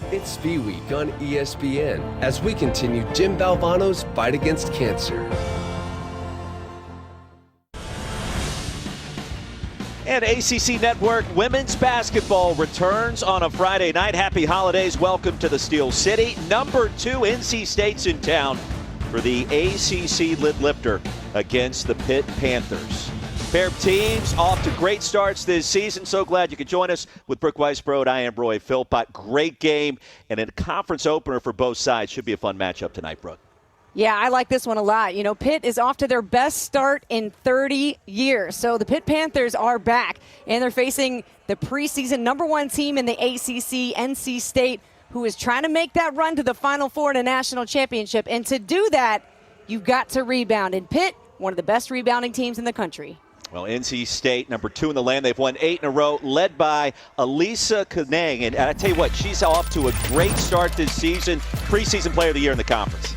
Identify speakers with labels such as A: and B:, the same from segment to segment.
A: It's Fee Week on ESPN as we continue Jim Valvano's fight against cancer.
B: And ACC Network women's basketball returns on a Friday night. Happy holidays. Welcome to the Steel City. Number 2, NC State's in town for the ACC lid lifter against the Pitt Panthers. Pair of teams off to great starts this season. So glad you could join us with Brooke Weisbrod. I am Roy Philpott. Great game and a conference opener for both sides. Should be a fun matchup tonight, Brooke.
C: Yeah, I like this one a lot. You know, Pitt is off to their best start in 30 years. So the Pitt Panthers are back, and they're facing the preseason #1 team in the ACC, NC State, who is trying to make that run to the Final Four in a national championship. And to do that, you've got to rebound. And Pitt, one of the best rebounding teams in the country.
B: Well, NC State, number 2 in the land. They've won 8 in a row, led by Elisa Kanang. And I tell you what, she's off to a great start this season. Preseason Player of the Year in the conference.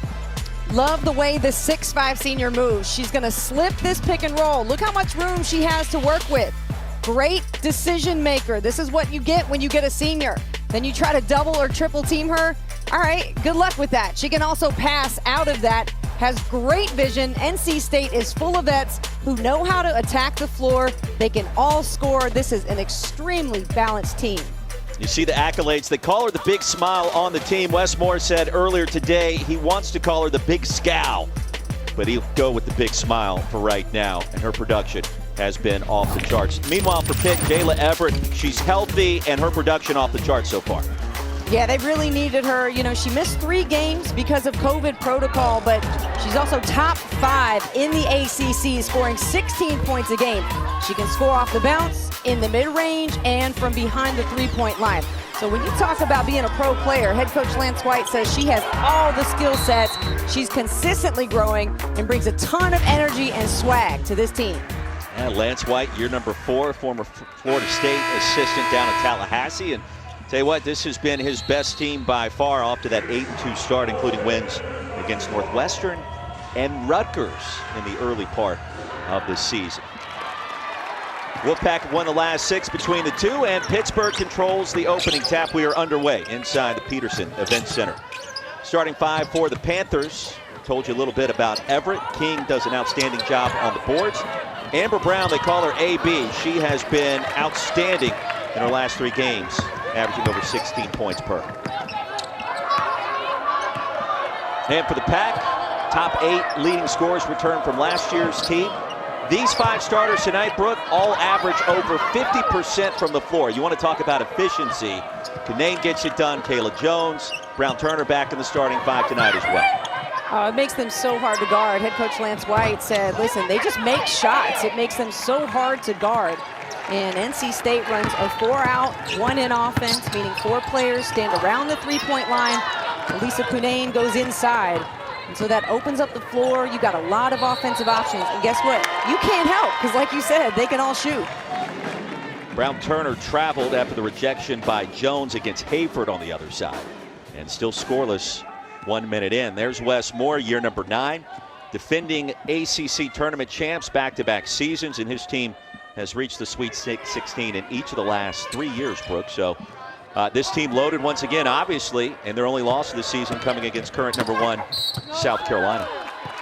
C: Love the way the 6'5" senior moves. She's going to slip this pick and roll. Look how much room she has to work with. Great decision maker. This is what you get when you get a senior. Then you try to double or triple team her. All right, good luck with that. She can also pass out of that. Has great vision. NC State is full of vets who know how to attack the floor. They can all score. This is an extremely balanced team.
B: You see the accolades. They call her the big smile on the team. Wes Moore said earlier today he wants to call her the big scowl, but he'll go with the big smile for right now, and her production has been off the charts. Meanwhile, for Pitt, Jayla Everett, she's healthy, and her production off the charts so far.
C: Yeah, they really needed her. You know, she missed 3 games because of COVID protocol, but she's also top 5 in the ACC, scoring 16 points a game. She can score off the bounce, in the mid-range, and from behind the three-point line. So when you talk about being a pro player, head coach Lance White says she has all the skill sets. She's consistently growing and brings a ton of energy and swag to this team.
B: Yeah, Lance White, year number 4, former Florida State assistant down in Tallahassee. And tell you what, this has been his best team by far, off to that 8-2 start, including wins against Northwestern and Rutgers in the early part of this season. Wolfpack won the last 6 between the two, and Pittsburgh controls the opening tap. We are underway inside the Petersen Event Center. Starting 5 for the Panthers. Told you a little bit about Everett. King does an outstanding job on the boards. Amber Brown, they call her AB. She has been outstanding in her last 3 games, averaging over 16 points per. And for the Pack, top 8 leading scorers return from last year's team. These 5 starters tonight, Brooke, all average over 50% from the floor. You want to talk about efficiency. Kanane gets it done. Kayla Jones, Brown Turner back in the starting 5 tonight as well.
C: It makes them so hard to guard. Head coach Lance White said, listen, they just make shots. It makes them so hard to guard. And NC State runs a 4-out, 1-in offense, meaning 4 players stand around the three-point line. Elisa Kanane goes inside. And so that opens up the floor. You got a lot of offensive options. And guess what? You can't help, because like you said, they can all shoot.
B: Brown Turner traveled after the rejection by Jones against Hayford on the other side. And still scoreless 1 minute in. There's Wes Moore, year number 9. Defending ACC tournament champs back-to-back seasons, and his team has reached the Sweet 16 in each of the last 3 years, Brooke. So this team loaded once again, obviously, and their only loss of the season coming against current number 1 South Carolina.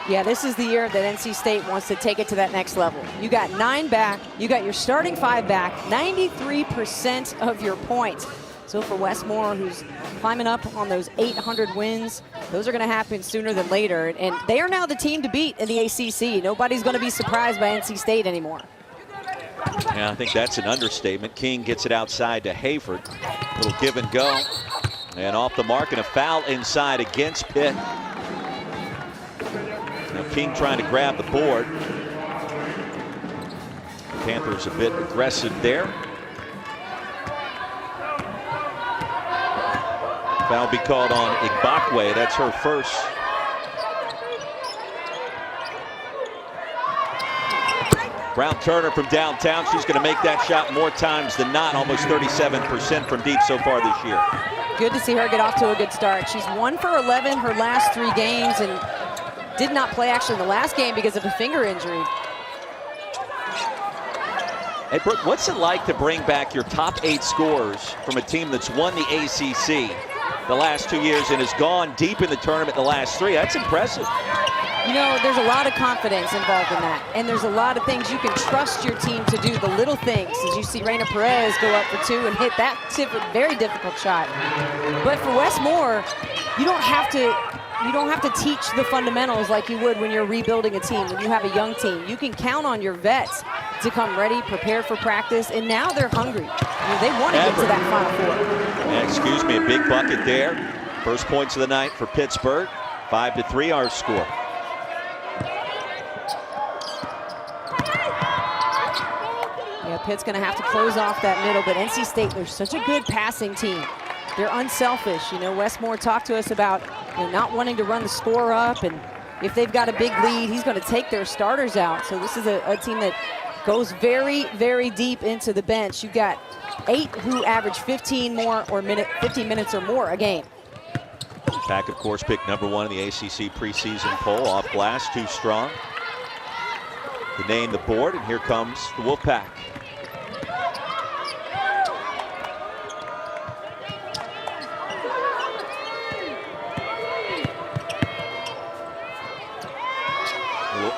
C: Yeah, this is the year that NC State wants to take it to that next level. You got 9 back, you got your starting 5 back, 93% of your points. So for Wes Moore, who's climbing up on those 800 wins, those are going to happen sooner than later. And they are now the team to beat in the ACC. Nobody's going to be surprised by NC State anymore.
B: Yeah, I think that's an understatement. King gets it outside to Hayford. Little give and go. And off the mark, and a foul inside against Pitt. Now King trying to grab the board. The Panthers a bit aggressive there. Foul be called on Igbokwe. That's her first. Brown Turner from downtown. She's going to make that shot more times than not. Almost 37% from deep so far this year.
C: Good to see her get off to a good start. She's 1 for 11 her last 3 games and did not play actually in the last game because of a finger injury.
B: Hey, Brooke, what's it like to bring back your top 8 scorers from a team that's won the ACC the last 2 years and has gone deep in the tournament the last 3. That's impressive.
C: You know, there's a lot of confidence involved in that. And there's a lot of things you can trust your team to do, the little things. As you see Reina Perez go up for 2 and hit that very difficult shot. But for Wes Moore, you don't have to teach the fundamentals like you would when you're rebuilding a team, when you have a young team. You can count on your vets to come ready, prepared for practice, and now they're hungry. I mean, they want to get to that Final 4.
B: Yeah, excuse me, a big bucket there. First points of the night for Pittsburgh. 5-3 our score.
C: Yeah, Pitt's going to have to close off that middle, but NC State, they're such a good passing team. They're unselfish. You know, Wes Moore talked to us about not wanting to run the score up, and if they've got a big lead, he's going to take their starters out. So this is a team that goes very, very deep into the bench. You've got 8 who average 15 minutes or more a game.
B: Pack, of course, picked #1 in the ACC preseason poll. Off glass, too strong to name the board, and here comes the Wolfpack.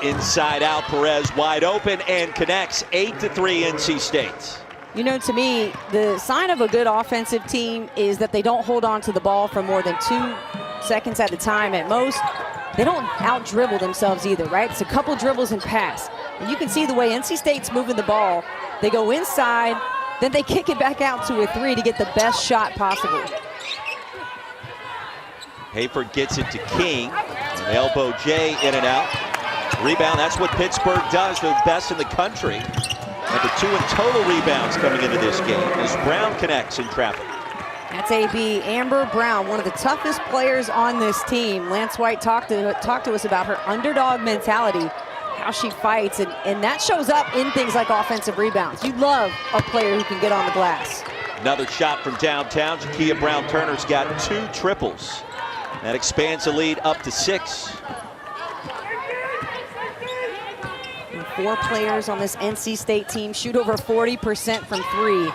B: Inside out, Perez wide open and connects. 8-3 NC State.
C: You know, to me, the sign of a good offensive team is that they don't hold on to the ball for more than 2 seconds at a time at most. They don't out-dribble themselves either, right? It's a couple dribbles and pass. And you can see the way NC State's moving the ball. They go inside, then they kick it back out to a 3 to get the best shot possible.
B: Hayford gets it to King. An elbow J in and out. Rebound, that's what Pittsburgh does. They're the best in the country. #2 in total rebounds coming into this game as Brown connects in traffic.
C: That's AB Amber Brown, one of the toughest players on this team. Lance White talked to us about her underdog mentality, how she fights, and that shows up in things like offensive rebounds. You love a player who can get on the glass.
B: Another shot from downtown. Jakia Brown-Turner's got 2 triples. That expands the lead up to 6.
C: 4 players on this NC State team shoot over 40% from 3.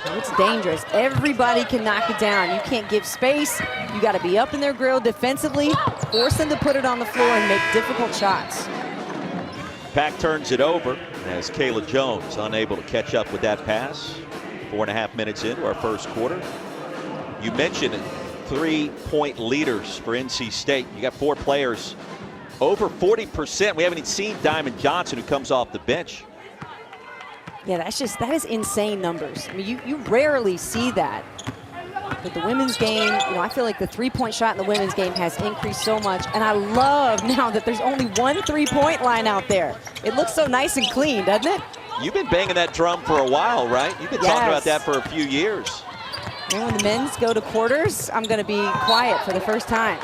C: So it's dangerous. Everybody can knock it down. You can't give space. You got to be up in their grill defensively, force them to put it on the floor and make difficult shots.
B: Pack turns it over as Kayla Jones unable to catch up with that pass. 4.5 minutes into our first quarter. You mentioned 3-point leaders for NC State. You got 4 players over 40%. We haven't even seen Diamond Johnson, who comes off the bench.
C: Yeah, that is insane numbers. I mean, you rarely see that. But the women's game, I feel like the 3-point shot in the women's game has increased so much. And I love now that there's only 1 3-point line out there. It looks so nice and clean, doesn't it?
B: You've been banging that drum for a while, right? You've been talking about that for a few years.
C: And when the men's go to quarters, I'm going to be quiet for the first time.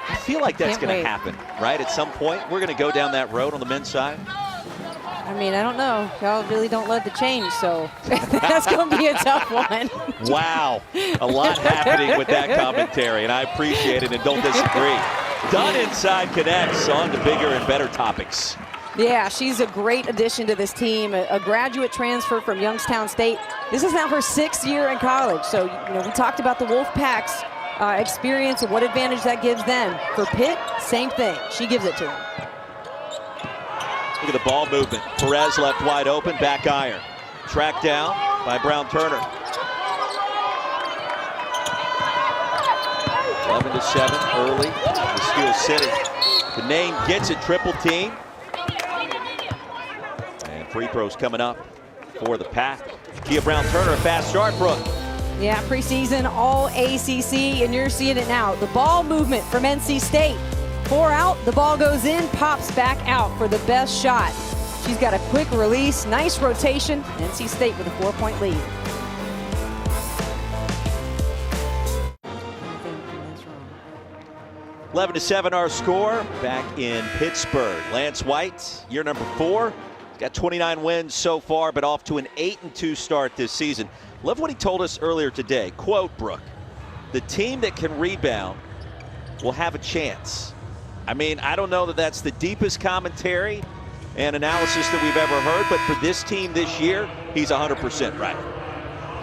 B: I feel like that's going to happen, right? At some point, we're going to go down that road on the men's side.
C: I mean, I don't know. Y'all really don't love the change, so that's going to be a tough one.
B: Wow. A lot happening with that commentary, and I appreciate it and don't disagree. Dunn inside connects on to bigger and better topics.
C: Yeah, she's a great addition to this team, a graduate transfer from Youngstown State. This is now her 6th year in college, so we talked about the Wolfpack's experience and what advantage that gives them. For Pitt, same thing. She gives it to them.
B: Look at the ball movement. Perez left wide open, back iron. Tracked down by Brown-Turner. 11-7 early. The Steel City. The name gets it, triple team. And free throws coming up for the Pack. Kia Brown-Turner, a fast start, Brooke.
C: Yeah, preseason all ACC, and you're seeing it now. The ball movement from NC State. 4 out, the ball goes in, pops back out for the best shot. She's got a quick release, nice rotation. NC State with a 4-point lead.
B: 11-7 our score back in Pittsburgh. Lance White, year number 4. He's got 29 wins so far, but off to an 8-2 start this season. Love what he told us earlier today. Quote, Brooke, the team that can rebound will have a chance. I mean, I don't know that that's the deepest commentary and analysis that we've ever heard, but for this team this year, he's 100% right.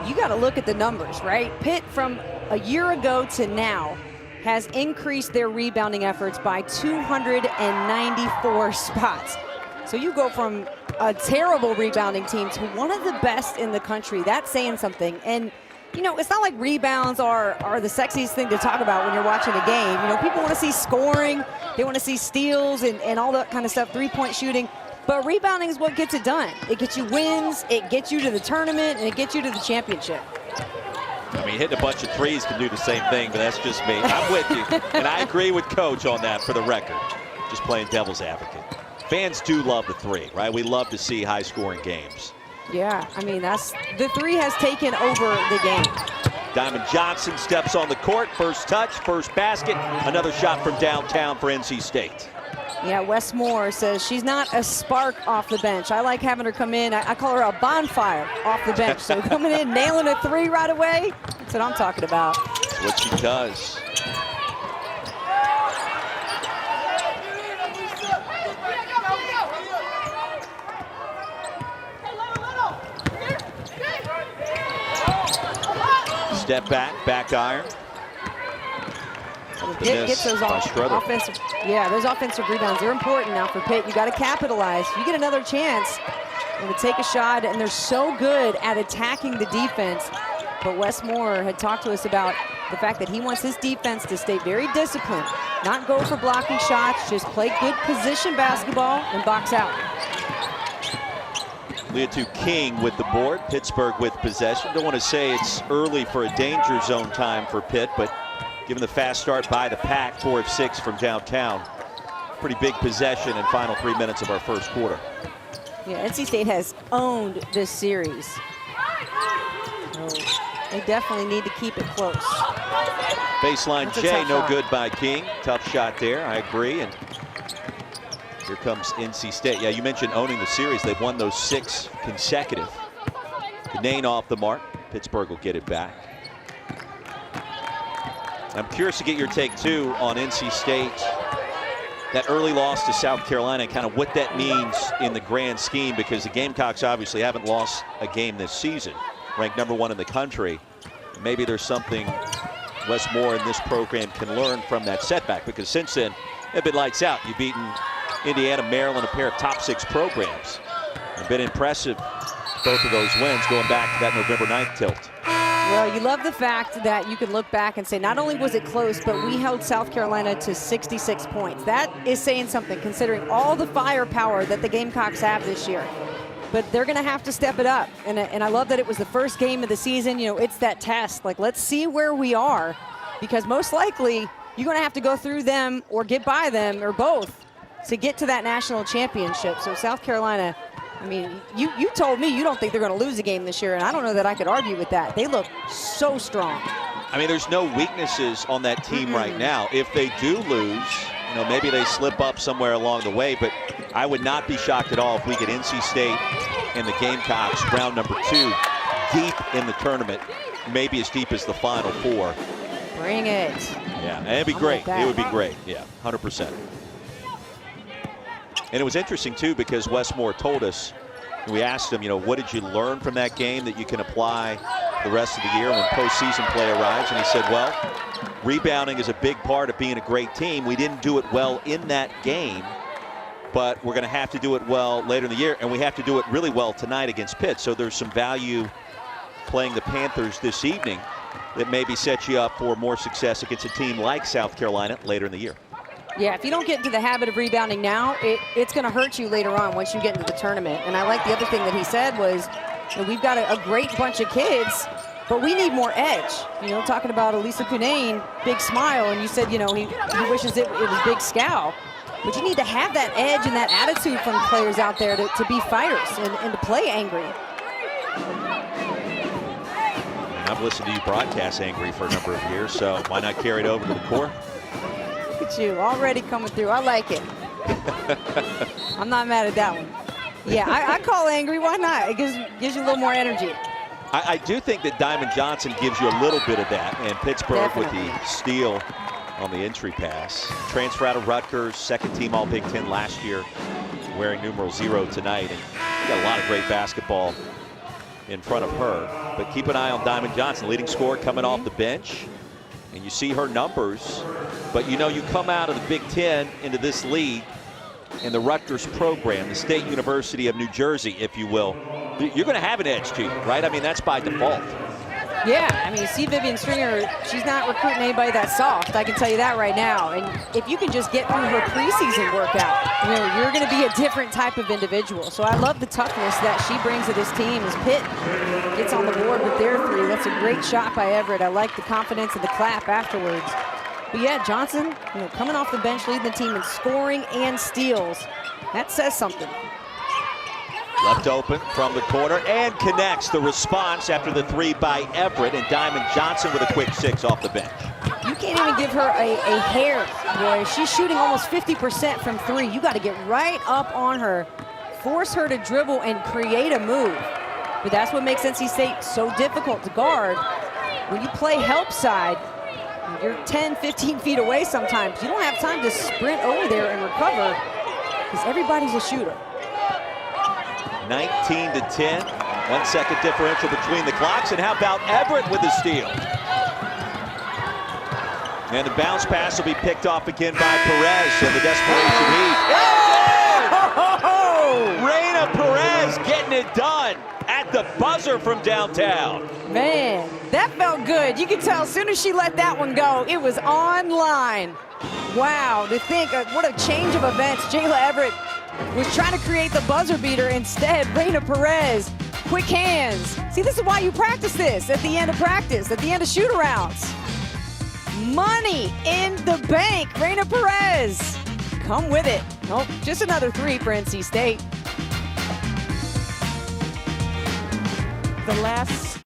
C: you got to look at the numbers, right? Pitt from a year ago to now has increased their rebounding efforts by 294 spots. So you go from a terrible rebounding team to one of the best in the country. That's saying something. And, you know, it's not like rebounds are the sexiest thing to talk about when you're watching a game. You know, people want to see scoring. They want to see steals and all that kind of stuff, three-point shooting. But rebounding is what gets it done. It gets you wins, it gets you to the tournament, and it gets you to the championship.
B: I mean, hitting a bunch of threes can do the same thing, but that's just me. I'm with you, and I agree with Coach on that for the record. Just playing devil's advocate. Fans do love the three, right? We love to see high-scoring games.
C: Yeah, I mean, the three has taken over the game.
B: Diamond Johnson steps on the court. First touch, first basket. Another shot from downtown for NC State.
C: Yeah, Wes Moore says she's not a spark off the bench. I like having her come in. I call her a bonfire off the bench. So coming in, nailing a three right away, that's what I'm talking about.
B: That's what she does. Step back, back iron.
C: Pitt gets those offensive, those offensive rebounds. They're important now for Pitt. You got to capitalize. You get another chance to take a shot, and they're so good at attacking the defense. But Wes Moore had talked to us about the fact that he wants his defense to stay very disciplined, not go for blocking shots, just play good position basketball and box out.
B: Leatu King with the board. Pittsburgh with possession. Don't want to say it's early for a danger zone time for Pitt, but given the fast start by the Pack, 4 of 6 from downtown, pretty big possession in final 3 minutes of our first quarter.
C: Yeah, NC State has owned this series. So they definitely need to keep it close.
B: Baseline
C: That's a
B: J,
C: tough
B: no
C: shot.
B: good by King. Tough shot there, I agree. And here comes NC State. Yeah, you mentioned owning the series. They've won those 6 consecutive. Ganane off the mark. Pittsburgh will get it back. I'm curious to get your take, too, on NC State. That early loss to South Carolina, kind of what that means in the grand scheme, because the Gamecocks obviously haven't lost a game this season, ranked #1 in the country. Maybe there's something Wes Moore in this program can learn from that setback, because since then, they've been lights out. You've beaten Indiana, Maryland, a pair of top 6 programs. It's been impressive, both of those wins, going back to that November 9th tilt.
C: Well, you love the fact that you can look back and say, not only was it close, but we held South Carolina to 66 points. That is saying something, considering all the firepower that the Gamecocks have this year. But they're going to have to step it up. And I love that it was the first game of the season. You know, it's that test. Like, let's see where we are, because most likely you're going to have to go through them or get by them or both to get to that national championship. So South Carolina, I mean, you told me you don't think they're going to lose a game this year, and I don't know that I could argue with that. They look so strong.
B: I mean, there's no weaknesses on that team right now. If they do lose, you know, maybe they slip up somewhere along the way, but I would not be shocked at all if we get NC State and the Gamecocks round number 2 deep in the tournament, maybe as deep as the Final Four.
C: Bring it.
B: Yeah, and it'd be great. It would be great. Yeah, 100%. And it was interesting, too, because Wes Moore told us, we asked him, you know, what did you learn from that game that you can apply the rest of the year when postseason play arrives? And he said, well, rebounding is a big part of being a great team. We didn't do it well in that game, but we're going to have to do it well later in the year, and we have to do it really well tonight against Pitt. So there's some value playing the Panthers this evening that maybe sets you up for more success against a team like South Carolina later in the year.
C: Yeah, if you don't get into the habit of rebounding now, it's going to hurt you later on once you get into the tournament. And I like the other thing that he said was, you know, we've got a great bunch of kids, but we need more edge. You know, talking about Elisa Cunane, big smile, and you said, you know, he wishes it was Big Scow. But you need to have that edge and that attitude from players out there to be fighters and to play angry.
B: I've listened to you broadcast angry for a number of years, so why not carry it over to the court?
C: Look at you, already coming through. I like it. I'm not mad at that one. Yeah, I call angry. Why not? It gives you a little more energy.
B: I do think that Diamond Johnson gives you a little bit of that, and Pittsburgh
C: Definitely.
B: with the steal on the entry pass. Transfer out of Rutgers, second team All Big Ten last year, wearing numeral 0 tonight. And we got a lot of great basketball in front of her. But keep an eye on Diamond Johnson, leading scorer coming off the bench. And you see her numbers. But you know, you come out of the Big Ten into this league in the Rutgers program, the State University of New Jersey, if you will. You're going to have an edge to you, right? I mean, that's by default.
C: Yeah, I mean, you see Vivian Stringer, she's not recruiting anybody that's soft. I can tell you that right now. And if you can just get through her preseason workout, you know, you're going to be a different type of individual. So I love the toughness that she brings to this team as Pitt gets on the board with their three. That's a great shot by Everett. I like the confidence and the clap afterwards. But yeah, Johnson, you know, coming off the bench, leading the team in scoring and steals. That says something.
B: Left open from the corner and connects. The response after the three by Everett, and Diamond Johnson with a quick 6 off the bench.
C: You can't even give her a hair, boy. She's shooting almost 50% from three. You got to get right up on her, force her to dribble and create a move. But that's what makes NC State so difficult to guard. When you play help side, you're 10, 15 feet away sometimes. You don't have time to sprint over there and recover because everybody's a shooter.
B: 19-10, 1 second differential between the clocks. And how about Everett with the steal? And the bounce pass will be picked off again by Perez, and the desperation heat. Oh! Reina Perez getting it done at the buzzer from downtown.
C: Man, that felt good. You can tell as soon as she let that one go, it was online. Wow, to think what a change of events. Jayla Everett was trying to create the buzzer beater. Instead, Reina Perez, quick hands. See, this is why you practice this at the end of practice, at the end of shoot-arounds. Money in the bank, Reina Perez. Come with it. Nope, just another three for NC State. The last.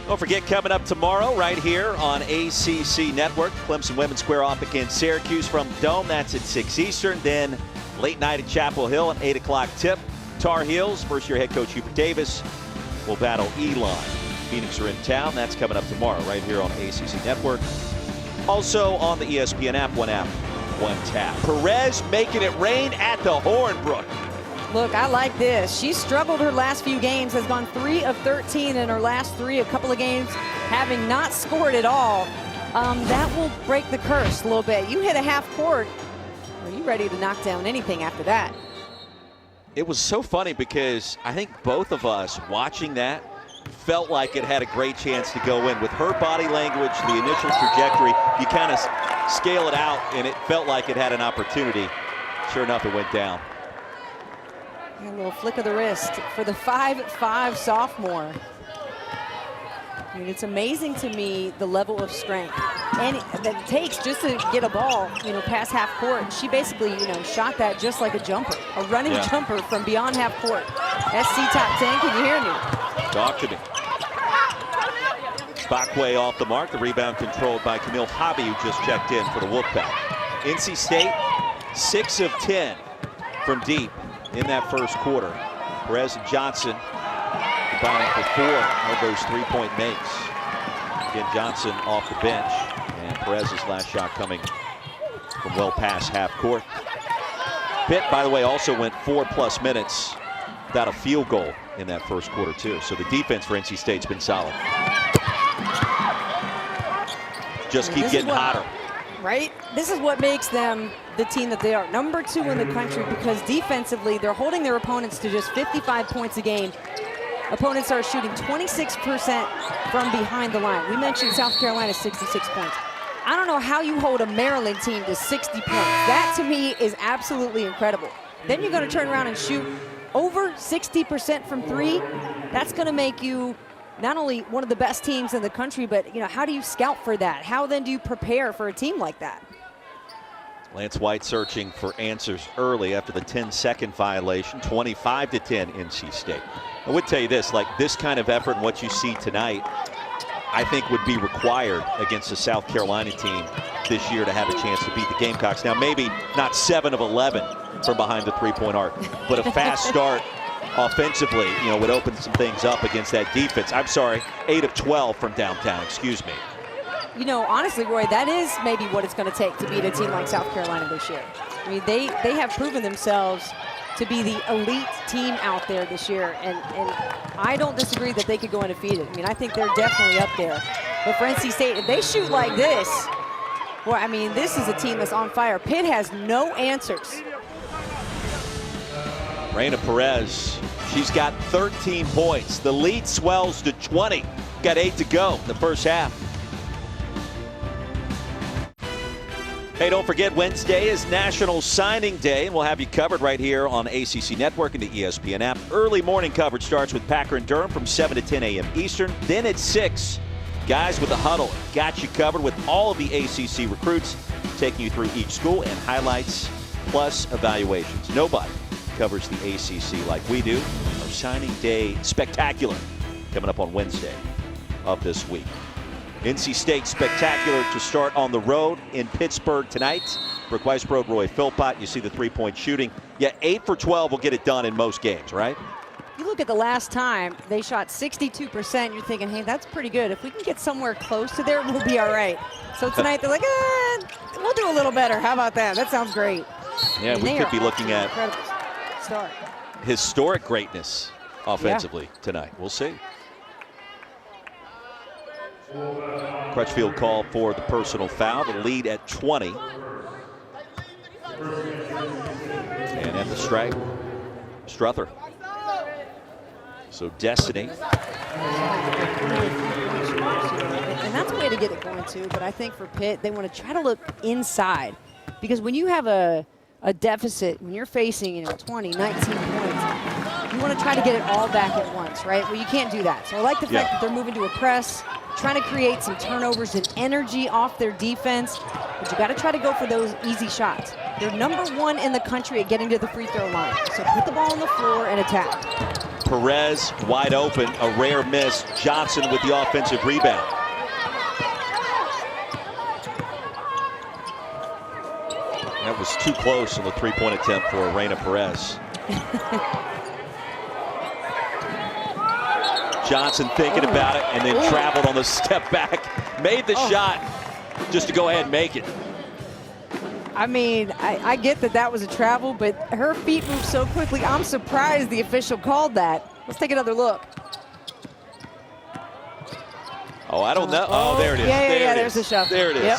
B: Don't forget, coming up tomorrow right here on ACC Network, Clemson women's square off against Syracuse from Dome. That's at 6 Eastern. Then late night at Chapel Hill, an 8 o'clock tip. Tar Heels, first-year head coach Hubert Davis will battle Elon. Phoenix are in town. That's coming up tomorrow right here on ACC Network. Also on the ESPN app, one tap. Perez making it rain at the Hornbrook.
C: Look, I like this. She struggled her last few games, has gone 3 of 13 in her last 3, a couple of games having not scored at all. That will break the curse a little bit. You hit a half court, are you ready to knock down anything after that?
B: It was so funny because I think both of us watching that felt like it had a great chance to go in. With her body language, the initial trajectory, you kind of scale it out and it felt like it had an opportunity. Sure enough, it went down.
C: A little flick of the wrist for the 5'5" sophomore. I mean, it's amazing to me the level of strength and that it takes just to get a ball, you know, past half court. She basically, you know, shot that just like a jumper, a running jumper from beyond half court. SC top 10, can you hear me?
B: Talk to me. Bakwe off the mark. The rebound controlled by Camille Hobby, who just checked in for the Wolfpack. NC State, 6 of 10 from deep in that first quarter. Perez and Johnson combining for 4 of those three-point makes. Again, Johnson off the bench, and Perez's last shot coming from well past half court. Pitt, by the way, also went 4+ minutes without a field goal in that first quarter too. So the defense for NC State's been solid. Just keep getting hotter.
C: Right? This is what makes them the team that they are. Number 2 in the country, because defensively they're holding their opponents to just 55 points a game. Opponents are shooting 26% from behind the line. We mentioned South Carolina, 66 points. I don't know how you hold a Maryland team to 60 points. That to me is absolutely incredible. Then you're going to turn around and shoot over 60% from 3. That's going to make you not only one of the best teams in the country, but you know, how do you scout for that? How then do you prepare for a team like that?
B: Lance White searching for answers early after the 10-second violation. 25-10 NC State. I would tell you this, like this kind of effort and what you see tonight, I think would be required against the South Carolina team this year to have a chance to beat the Gamecocks. Now maybe not 7 of 11 from behind the three-point arc, but a fast start offensively, you know, would open some things up against that defense. I'm sorry, 8 of 12 from downtown, excuse me.
C: You know, honestly, Roy, that is maybe what it's going to take to beat a team like South Carolina this year. I mean, they have proven themselves to be the elite team out there this year, and I don't disagree that they could go undefeated. I mean, I think they're definitely up there. But for NC State, if they shoot like this, well, I mean, this is a team that's on fire. Pitt has no answers.
B: Reina Perez, she's got 13 points. The lead swells to 20. Got 8 to go in the first half. Hey, don't forget, Wednesday is National Signing Day, and we'll have you covered right here on ACC Network and the ESPN app. Early morning coverage starts with Packer and Durham from 7 to 10 a.m. Eastern. Then at 6, Guys with the Huddle got you covered with all of the ACC recruits, taking you through each school and highlights plus evaluations. Nobody covers the ACC like we do. Our signing day spectacular coming up on Wednesday of this week. NC State spectacular to start on the road in Pittsburgh tonight. Brooke Weisbrod, Roy Philpott. You see the three-point shooting. Yeah, 8 for 12 will get it done in most games, right?
C: You look at the last time, they shot 62%. You're thinking, hey, that's pretty good. If we can get somewhere close to there, we'll be all right. So tonight, they're like, we'll do a little better. How about that? That sounds great.
B: Yeah, we could be looking at
C: start.
B: Historic greatness offensively tonight. We'll see. Crutchfield called for the personal foul, the lead at 20. And at the strike, Struther. So Destiny.
C: And that's a way to get it going too, but I think for Pitt, they want to try to look inside. Because when you have a deficit, when you're facing 20, 19 points, you want to try to get it all back at once, right? Well, you can't do that. So I like the fact that they're moving to a press, trying to create some turnovers and energy off their defense, but you got to try to go for those easy shots. They're #1 in the country at getting to the free throw line. So put the ball on the floor and attack.
B: Perez wide open, a rare miss. Johnson with the offensive rebound. That was too close on the three-point attempt for Reina Perez. Johnson thinking about it and then traveled on the step back. Made the shot just to go ahead and make it.
C: I mean, I get that was a travel, but her feet move so quickly. I'm surprised the official called that. Let's take another look.
B: Oh, I don't know. Oh, there it is.
C: Yeah, there's the shot.
B: There it is.
C: Yep.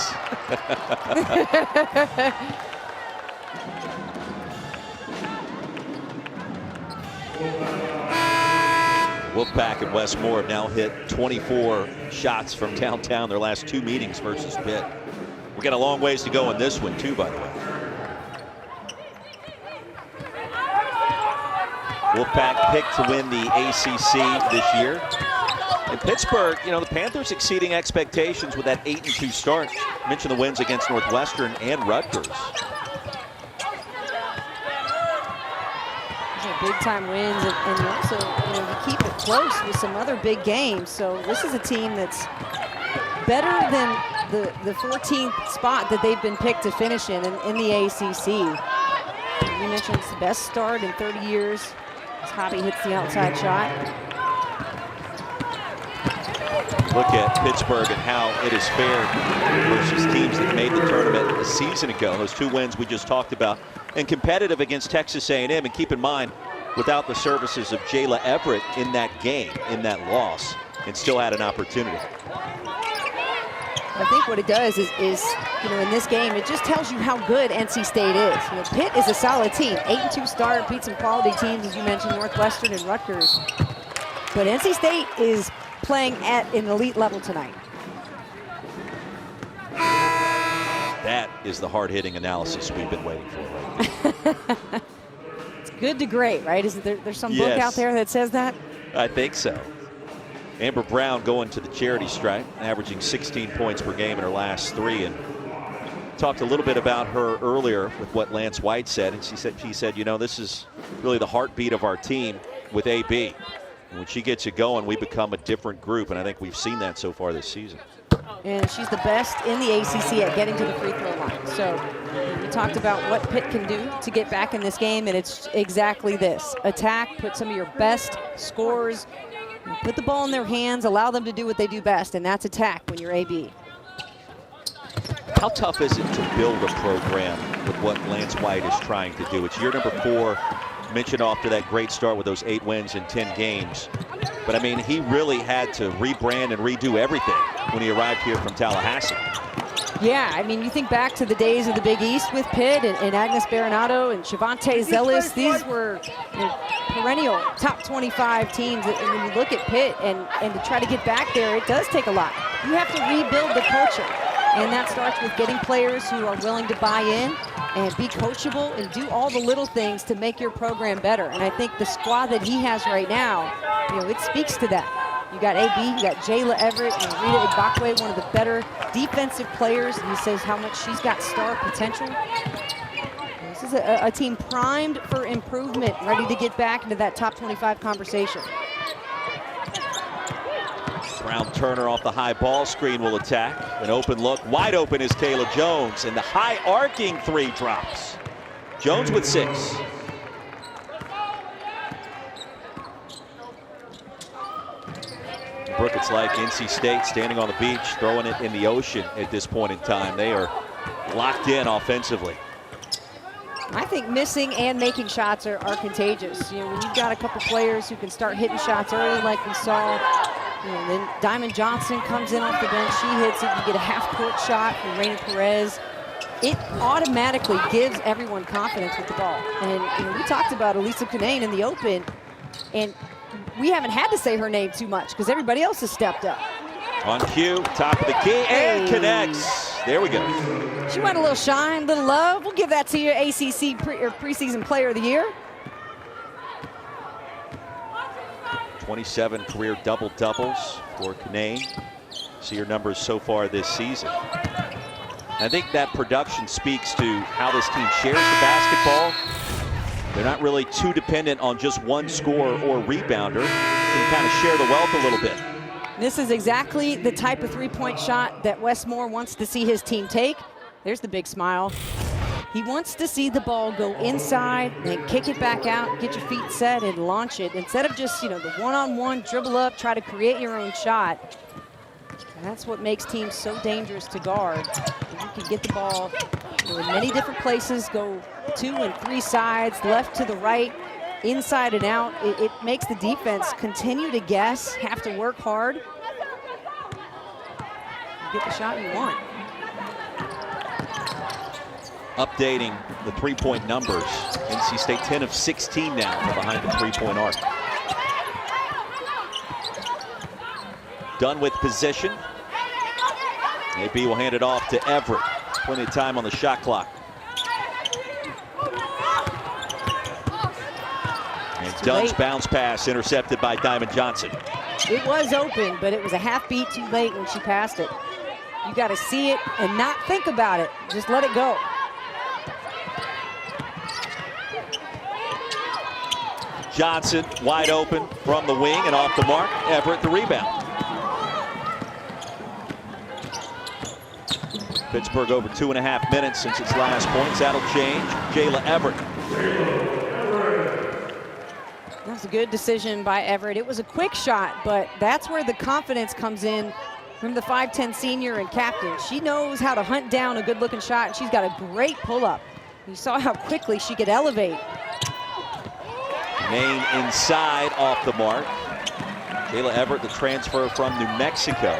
B: Wolfpack and Westmore have now hit 24 shots from downtown their last 2 meetings versus Pitt. We got a long ways to go in this one too, by the way. Wolfpack picked to win the ACC this year. In Pittsburgh, the Panthers exceeding expectations with that 8-2 start. I mentioned the wins against Northwestern and Rutgers.
C: Big-time wins, and also you keep it close with some other big games. So this is a team that's better than the 14th spot that they've been picked to finish in the ACC. You mentioned it's the best start in 30 years. As Hobby hits the outside shot.
B: Look at Pittsburgh and how it has fared versus teams that made the tournament a season ago. Those 2 wins we just talked about. And competitive against Texas A&M. And keep in mind, without the services of Jayla Everett in that game, in that loss, and still had an opportunity.
C: I think what it does is in this game, it just tells you how good NC State is. Pitt is a solid team. 8-2 start, beat some quality teams, as you mentioned, Northwestern and Rutgers. But NC State is playing at an elite level tonight.
B: That is the hard-hitting analysis we've been waiting for right now.
C: It's good to great, right? Isn't there's some book out there that says that?
B: I think so. Amber Brown going to the charity stripe, averaging 16 points per game in her last 3, and talked a little bit about her earlier with what Lance White said, and she said, this is really the heartbeat of our team with AB. And when she gets it going, we become a different group, and I think we've seen that so far this season.
C: And she's the best in the ACC at getting to the free throw line. So we talked about what Pitt can do to get back in this game, and it's exactly this. Attack, put some of your best scorers, put the ball in their hands, allow them to do what they do best, and that's attack when you're AB.
B: How tough is it to build a program with what Lance White is trying to do? It's year number 4 mentioned after that great start with those 8 wins in 10 games. But I mean, he really had to rebrand and redo everything when he arrived here from Tallahassee.
C: Yeah, I mean, you think back to the days of the Big East with Pitt and Agnes Baronato and Shavante Zealous. These were perennial top 25 teams. And when you look at Pitt and to try to get back there, it does take a lot. You have to rebuild the culture. And that starts with getting players who are willing to buy in and be coachable and do all the little things to make your program better. And I think the squad that he has right now, it speaks to that. You got AB, you got Jayla Everett, and Rita Ibakwe, one of the better defensive players. And he says how much she's got star potential. This is a team primed for improvement, ready to get back into that top 25 conversation.
B: Brown Turner off the high ball screen will attack. An open look. Wide open is Kayla Jones, and the high arcing 3 drops. Jones with 6. Brooke, it's like NC State standing on the beach, throwing it in the ocean at this point in time. They are locked in offensively.
C: I think missing and making shots are contagious. When you've got a couple players who can start hitting shots early like we saw, then Diamond Johnson comes in off the bench, she hits it, you get a half-court shot from Raina Perez. It automatically gives everyone confidence with the ball. And we talked about Elisa Canane in the open, and we haven't had to say her name too much because everybody else has stepped up.
B: On cue, top of the key, and connects. There we go.
C: She went a little shine, little love. We'll give that to you, ACC preseason player of the year.
B: 27 career double-doubles for Canane. See her numbers so far this season. I think that production speaks to how this team shares the basketball. They're not really too dependent on just one scorer or rebounder. Can kind of share the wealth a little bit.
C: This is exactly the type of three-point shot that Wes Moore wants to see his team take. There's the big smile. He wants to see the ball go inside, then kick it back out, get your feet set, and launch it. Instead of just, the one-on-one dribble up, try to create your own shot. And that's what makes teams so dangerous to guard. You can get the ball in many different places, go 2 and 3 sides, left to the right, inside and out. It makes the defense continue to guess, have to work hard. You get the shot you want.
B: Updating the three-point numbers. NC State 10 of 16 now from behind the three-point arc. Done with possession. AB will hand it off to Everett. Plenty of time on the shot clock. And Dunn's bounce pass intercepted by Diamond Johnson.
C: It was open, but it was a half beat too late when she passed it. You got to see it and not think about it. Just let it go.
B: Johnson wide open from the wing and off the mark. Everett the rebound. Pittsburgh over 2.5 minutes since its last points. That'll change. Jayla Everett.
C: That was a good decision by Everett. It was a quick shot, but that's where the confidence comes in from the 5'10 senior and captain. She knows how to hunt down a good-looking shot, and she's got a great pull-up. You saw how quickly she could elevate.
B: Maine inside off the mark. Jayla Everett, the transfer from New Mexico.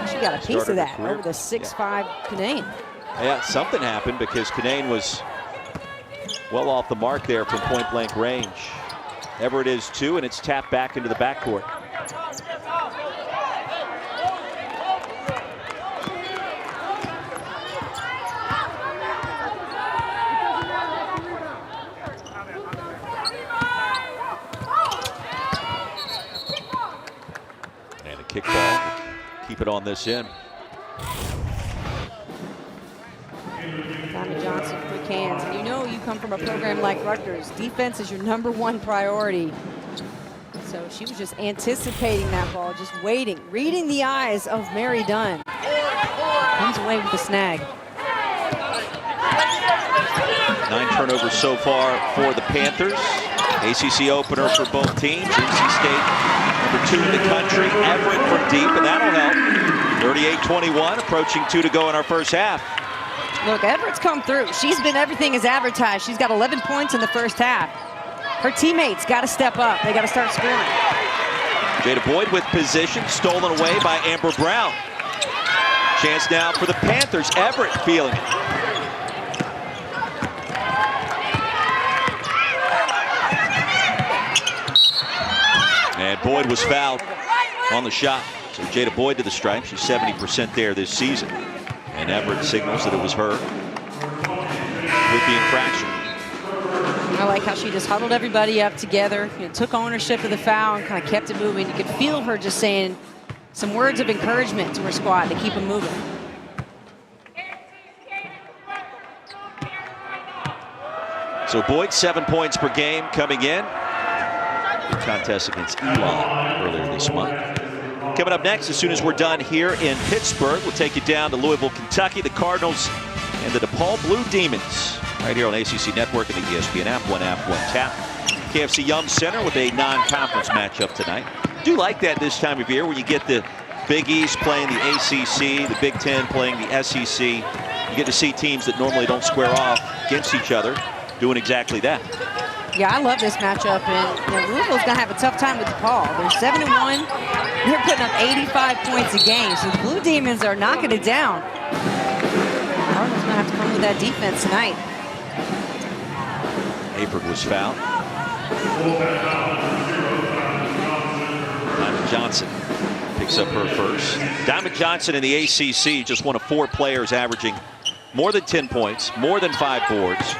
C: She got a piece of that over the 6'5 Canane.
B: Yeah, something happened because Canane was well off the mark there from point-blank range. Everett is 2, and it's tapped back into the backcourt. And a kick ball. Keep it on this end.
C: Diamond Johnson, quick hands. And you come from a program like Rutgers. Defense is your #1 priority. So she was just anticipating that ball, just waiting, reading the eyes of Mary Dunn. Comes away with the snag.
B: 9 turnovers so far for the Panthers. ACC opener for both teams. NC State #2 in the country. Everett from deep, and that'll help. 38-21, approaching 2 to go in our first half.
C: Look, Everett's come through. She's been everything as advertised. She's got 11 points in the first half. Her teammates got to step up. They got to start scoring.
B: Jada Boyd with position, stolen away by Amber Brown. Chance now for the Panthers. Everett feeling it. And Boyd was fouled on the shot. So Jada Boyd to the stripe. She's 70% there this season. And Everett signals that it was her with the infraction.
C: I like how she just huddled everybody up together, took ownership of the foul and kind of kept it moving. You could feel her just saying some words of encouragement to her squad to keep them moving.
B: So Boyd, 7 points per game coming in. The contest against Elon earlier this month. Coming up next, as soon as we're done here in Pittsburgh, we'll take you down to Louisville, Kentucky, the Cardinals and the DePaul Blue Demons. Right here on ACC Network and the ESPN app, one tap. KFC Yum Center with a non-conference matchup tonight. Do like that this time of year where you get the Big East playing the ACC, the Big Ten playing the SEC. You get to see teams that normally don't square off against each other doing exactly that.
C: Yeah, I love this matchup, and Louisville's going to have a tough time with DePaul. They're 7-1. They're putting up 85 points a game, so the Blue Demons are knocking it down. Cardinals going to have to come with that defense tonight.
B: Hayford was fouled. Diamond Johnson picks up her first. Diamond Johnson in the ACC, just one of 4 players averaging more than 10 points, more than 5 boards,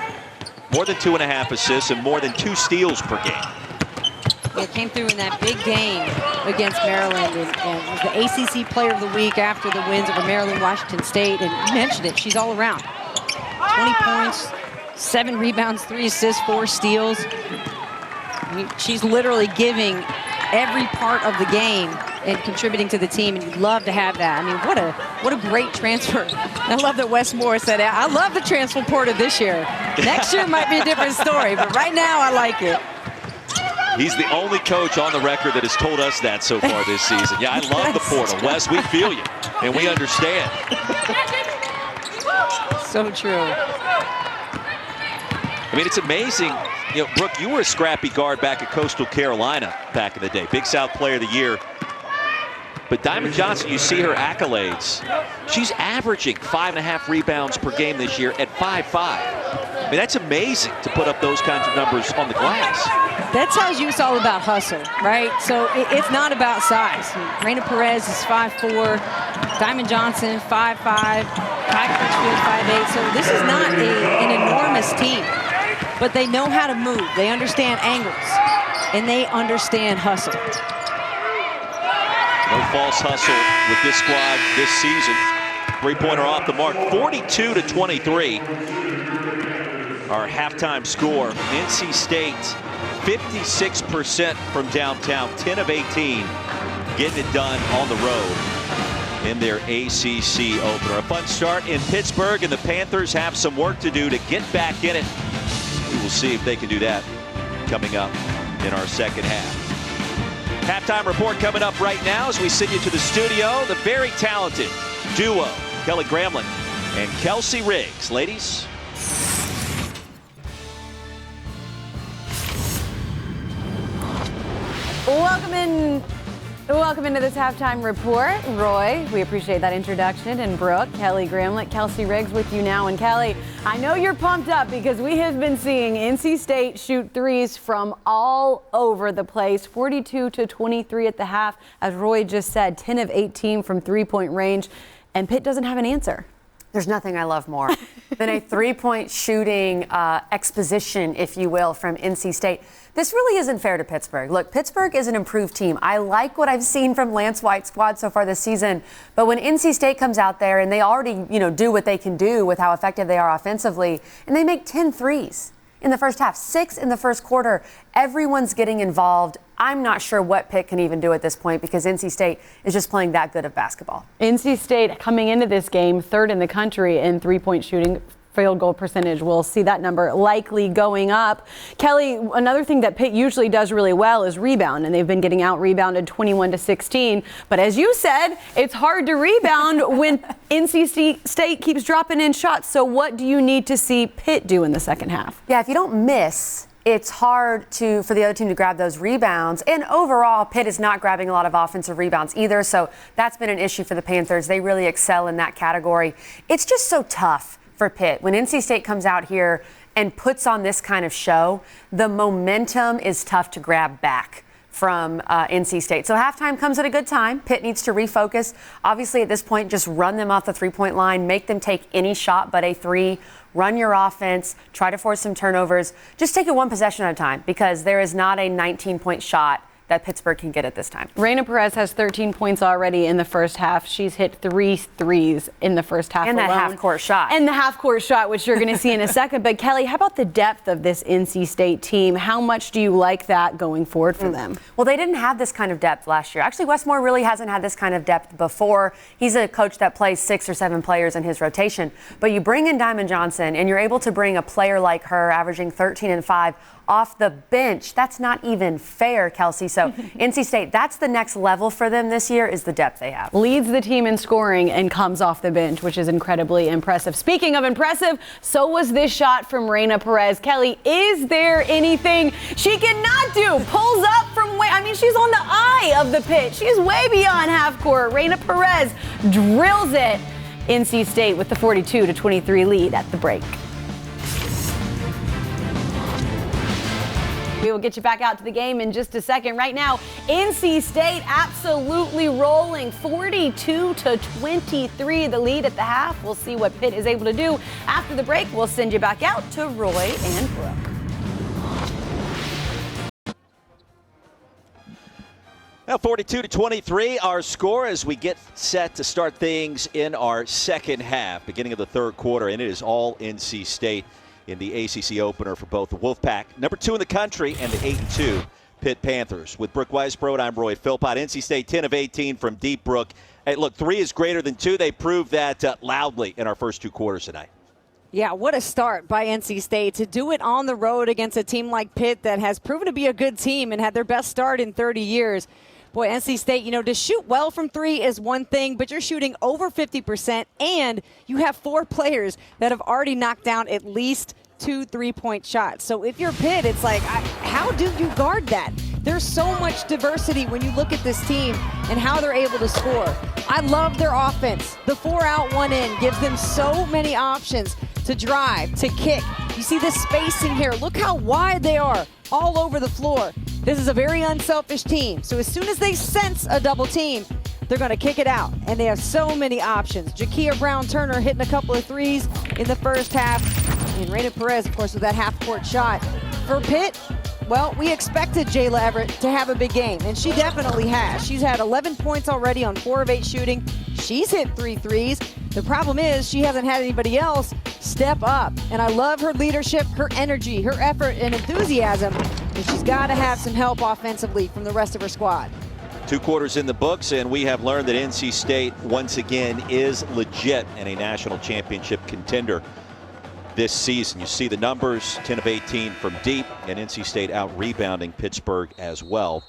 B: more than 2.5 assists, and more than 2 steals per game.
C: It came through in that big game against Maryland and was the ACC Player of the Week after the wins over Maryland, Washington State. And you mentioned it, she's all around. 20 points, 7 rebounds, 3 assists, 4 steals. I mean, she's literally giving every part of the game and contributing to the team, and you'd love to have that. I mean, what a great transfer. I love that Wes Moore said, I love the transfer portal this year. Next year might be a different story, but right now I like it.
B: He's the only coach on the record that has told us that so far this season. Yeah, I love the portal. Wes, we feel you, and we understand.
C: So true.
B: I mean, it's amazing. You know, Brooke, you were a scrappy guard back at Coastal Carolina back in the day. Big South Player of the Year. But Diamond Johnson, you see her accolades. She's averaging 5.5 rebounds per game this year at 5'5". I mean, that's amazing to put up those kinds of numbers on the glass.
C: That tells you it's all about hustle, right? So it's not about size. Reina Perez is 5'4", Diamond Johnson 5'5", Kai Crutchfield 5'8". So this is not an enormous team, but they know how to move. They understand angles, and they understand hustle.
B: No false hustle with this squad this season. 3-pointer off the mark, 42-23. Our halftime score. NC State, 56% from downtown, 10 of 18, getting it done on the road in their ACC opener. A fun start in Pittsburgh, and the Panthers have some work to do to get back in it. We will see if they can do that coming up in our second half. Halftime report coming up right now as we send you to the studio. The very talented duo, Kelly Gramlich and Kelsey Riggs. Ladies.
D: Welcome into this halftime report. Roy, we appreciate that introduction. And Brooke, Kelly Gramlich, Kelsey Riggs with you now. And Kelly, I know you're pumped up because we have been seeing NC State shoot threes from all over the place. 42-23 at the half. As Roy just said, 10 of 18 from 3-point range. And Pitt doesn't have an answer.
E: There's nothing I love more than a 3-point shooting exposition, if you will, from NC State. This really isn't fair to Pittsburgh. Look, Pittsburgh is an improved team. I like what I've seen from Lance White's squad so far this season. But when NC State comes out there and they already, do what they can do with how effective they are offensively, and they make 10 threes in the first half, 6 in the first quarter, everyone's getting involved. I'm not sure what Pitt can even do at this point because NC State is just playing that good of basketball.
D: NC State coming into this game third in the country in 3-point shooting, field goal percentage. We'll see that number likely going up. Kelly, another thing that Pitt usually does really well is rebound, and they've been getting out rebounded 21-16. But as you said, it's hard to rebound when NC State keeps dropping in shots. So what do you need to see Pitt do in the second half?
E: Yeah, if you don't miss, it's hard for the other team to grab those rebounds. And overall, Pitt is not grabbing a lot of offensive rebounds either. So that's been an issue for the Panthers. They really excel in that category. It's just so tough for Pitt. When NC State comes out here and puts on this kind of show, the momentum is tough to grab back from NC State. So halftime comes at a good time. Pitt needs to refocus. Obviously, at this point, just run them off the three-point line, make them take any shot but a three, run your offense, try to force some turnovers. Just take it one possession at a time, because there is not a 19-point shot that Pittsburgh can get at this time.
D: Reyna Perez has 13 points already in the first half. She's hit 3 threes in the first half
E: and
D: alone.
E: that half-court shot.
D: And the half-court shot, which you're going to see in a second. But, Kelly, how about the depth of this NC State team? How much do you like that going forward for them?
E: Well, they didn't have this kind of depth last year. Actually, Westmore really hasn't had this kind of depth before. He's a coach that plays 6 or 7 players in his rotation. But you bring in Diamond Johnson, and you're able to bring a player like her, averaging 13 and 5, off the bench. That's not even fair, Kelsey. So NC State, that's the next level for them this year, is the depth they have.
D: Leads the team in scoring and comes off the bench, which is incredibly impressive. Speaking of impressive, so was this shot from Reyna Perez. Kelly, is there anything she cannot do? Pulls up from way, I mean, she's on the eye of the pitch. She's way beyond half court. Reyna Perez drills it. NC State with the 42-23 lead at the break. We will get you back out to the game in just a second. Right now, NC State absolutely rolling, 42-23, the lead at the half. We'll see what Pitt is able to do. After the break, we'll send you back out to Roy and Brooke.
B: Now 42-23, our score as we get set to start things in our second half, beginning of the third quarter, and it is all NC State in the ACC opener for both the Wolfpack, number 2 in the country, and the 8-2 Pitt Panthers. With Brooke Weisbrod, I'm Roy Philpott. NC State 10 of 18 from deep, Brooke. Hey, look, 3 is greater than 2. They proved that loudly in our first 2 quarters tonight.
C: Yeah, what a start by NC State to do it on the road against a team like Pitt that has proven to be a good team and had their best start in 30 years. Boy, NC State, to shoot well from 3 is one thing, but you're shooting over 50%, and you have 4 players that have already knocked down at least 2 3-point shots. So if you're Pitt, it's like, how do you guard that? There's so much diversity when you look at this team and how they're able to score. I love their offense. The 4 out, 1 in gives them so many options to drive, to kick. You see the spacing here. Look how wide they are all over the floor. This is a very unselfish team. So as soon as they sense a double team, they're going to kick it out. And they have so many options. Jakia Brown-Turner hitting a couple of threes in the first half. And Reyna Perez, of course, with that half-court shot. For Pitt, well, we expected Jayla Everett to have a big game, and she definitely has. She's had 11 points already on 4 of 8 shooting. She's hit 3 threes. The problem is she hasn't had anybody else step up. And I love her leadership, her energy, her effort, and enthusiasm. And she's got to have some help offensively from the rest of her squad.
B: 2 quarters in the books, and we have learned that NC State once again is legit and a national championship contender this season. You see the numbers, 10 of 18 from deep, and NC State out rebounding Pittsburgh as well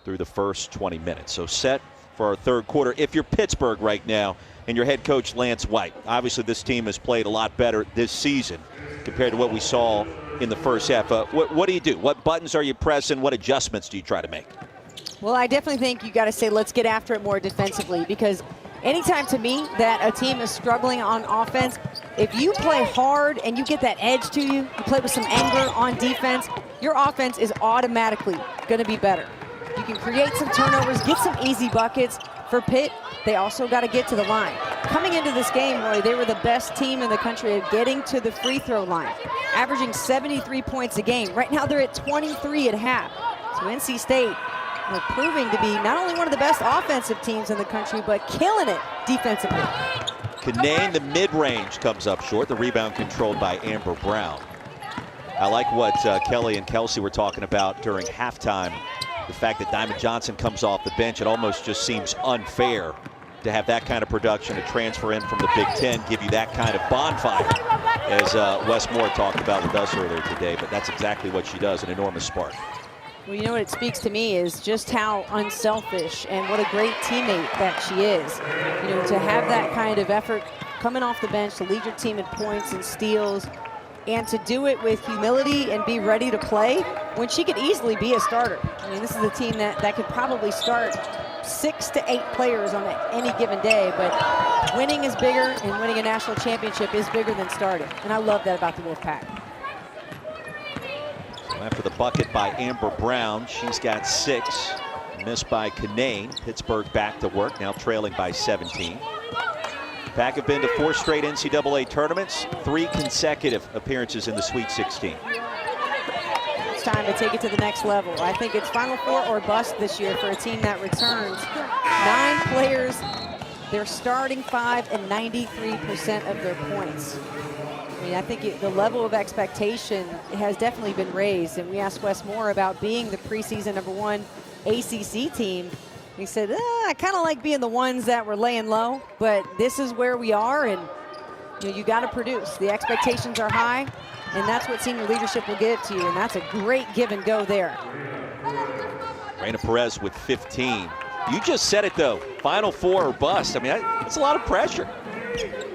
B: through the first 20 minutes. So set for our third quarter. If you're Pittsburgh right now and your head coach Lance White, obviously this team has played a lot better this season compared to what we saw in the first half. What do you do? What buttons are you pressing? What adjustments do you try to make?
C: Well, I definitely think you got to say let's get after it more defensively, because anytime to me that a team is struggling on offense, if you play hard and you get that edge to you, you play with some anger on defense, your offense is automatically going to be better. You can create some turnovers, get some easy buckets. For Pitt, they also got to get to the line. Coming into this game, Roy, they were the best team in the country at getting to the free throw line, averaging 73 points a game. Right now they're at 23 at half. So NC State, proving to be not only one of the best offensive teams in the country, but killing it defensively.
B: Kanane, the mid-range comes up short. The rebound controlled by Amber Brown. I like what Kelly and Kelsey were talking about during halftime. The fact that Diamond Johnson comes off the bench, it almost just seems unfair to have that kind of production, to transfer in from the Big Ten, give you that kind of bonfire. as Wes Moore talked about with us earlier today, but that's exactly what she does, an enormous spark.
C: Well, you know what it speaks to me is just how unselfish and what a great teammate that she is. You know, to have that kind of effort coming off the bench to lead your team in points and steals, and to do it with humility and be ready to play when she could easily be a starter. I mean, this is a team that could probably start 6 to 8 players on any given day, but winning is bigger, and winning a national championship is bigger than starting. And I love that about the Wolfpack.
B: So after the bucket by Amber Brown, she's got 6, missed by Canane. Pittsburgh back to work, now trailing by 17. Pack have been to 4 straight NCAA tournaments, 3 consecutive appearances in the Sweet 16.
C: It's time to take it to the next level. I think it's Final Four or bust this year for a team that returns 9 players, their starting 5, and 93% of their points. I mean, I think the level of expectation has definitely been raised, and we asked Wes Moore about being the preseason #1 ACC team. He said, I kind of like being the ones that were laying low, but this is where we are, and you got to produce. The expectations are high, and that's what senior leadership will give to you, and that's a great give and go there.
B: Reina Perez with 15. You just said it, though. Final Four or bust. I mean, it's a lot of pressure.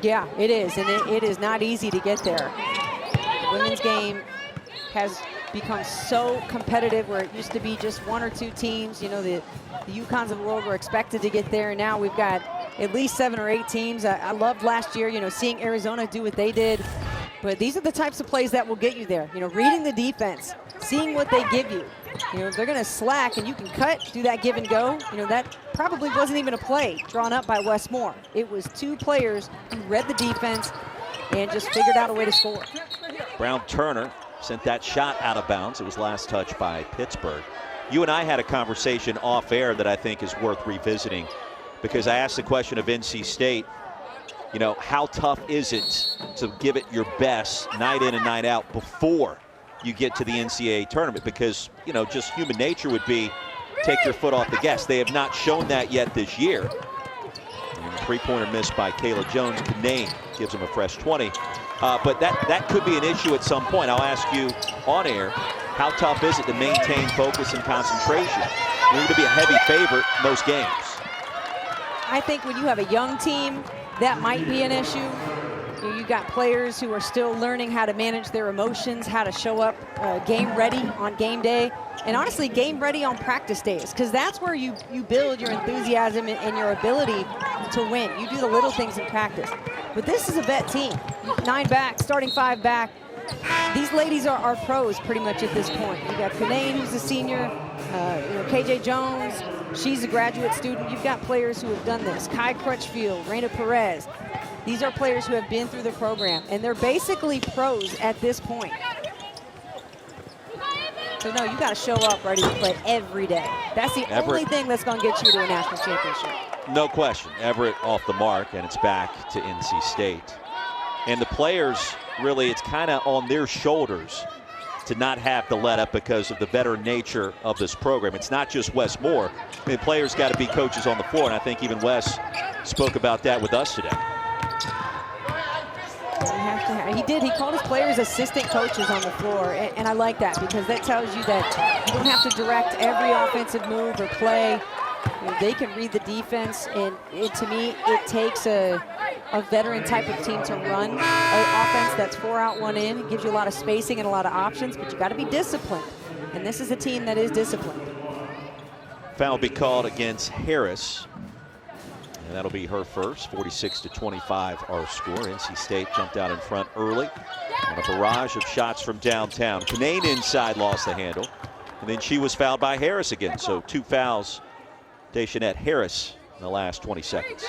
C: Yeah, it is, and it is not easy to get there. The women's game has become so competitive where it used to be just 1 or 2 teams. You know, the UConns of the world were expected to get there, and now we've got at least 7 or 8 teams. I loved last year, you know, seeing Arizona do what they did. But these are the types of plays that will get you there. You know, reading the defense, seeing what they give you. You know, they're going to slack and you can cut, do that give and go. You know, that probably wasn't even a play drawn up by Wes Moore. It was 2 players who read the defense and just figured out a way to score.
B: Brown Turner sent that shot out of bounds. It was last touched by Pittsburgh. You and I had a conversation off air that I think is worth revisiting, because I asked the question of NC State, you know, how tough is it to give it your best night in and night out before you get to the NCAA tournament? Because, you know, just human nature would be take your foot off the gas. They have not shown that yet this year. And a 3-pointer missed by Kayla Jones. Canane gives them a fresh 20. But that could be an issue at some point. I'll ask you on air, how tough is it to maintain focus and concentration? You need to be a heavy favorite most games.
C: I think when you have a young team, that might be an issue. You've got players who are still learning how to manage their emotions, how to show up game ready on game day, and honestly game ready on practice days, because that's where you build your enthusiasm and your ability to win. You do the little things in practice. But this is a vet team. 9 back, starting 5 back. These ladies are pros pretty much at this point. You got Canane, who's a senior, KJ Jones, she's a graduate student. You've got players who have done this. Kai Crutchfield, Reina Perez. These are players who have been through the program, and they're basically pros at this point. So no, you got to show up ready to play every day. That's the only thing that's going to get you to a national championship.
B: No question. Everett off the mark, and it's back to NC State. And the players, really, it's kind of on their shoulders to not have to let up because of the veteran nature of this program. It's not just Wes Moore. I mean, players got to be coaches on the floor, and I think even Wes spoke about that with us today.
C: He did. He called his players assistant coaches on the floor, and I like that, because that tells you that you don't have to direct every offensive move or play. You know, they can read the defense, and to me, it takes a veteran type of team to run an offense that's 4 out, 1 in. It gives you a lot of spacing and a lot of options, but you got to be disciplined, and this is a team that is disciplined.
B: Foul will be called against Harris. And that'll be her first. 46-25 our score. NC State jumped out in front early on a barrage of shots from downtown. Canane inside lost the handle. And then she was fouled by Harris again. So 2 fouls. Deschanette Harris in the last 20 seconds.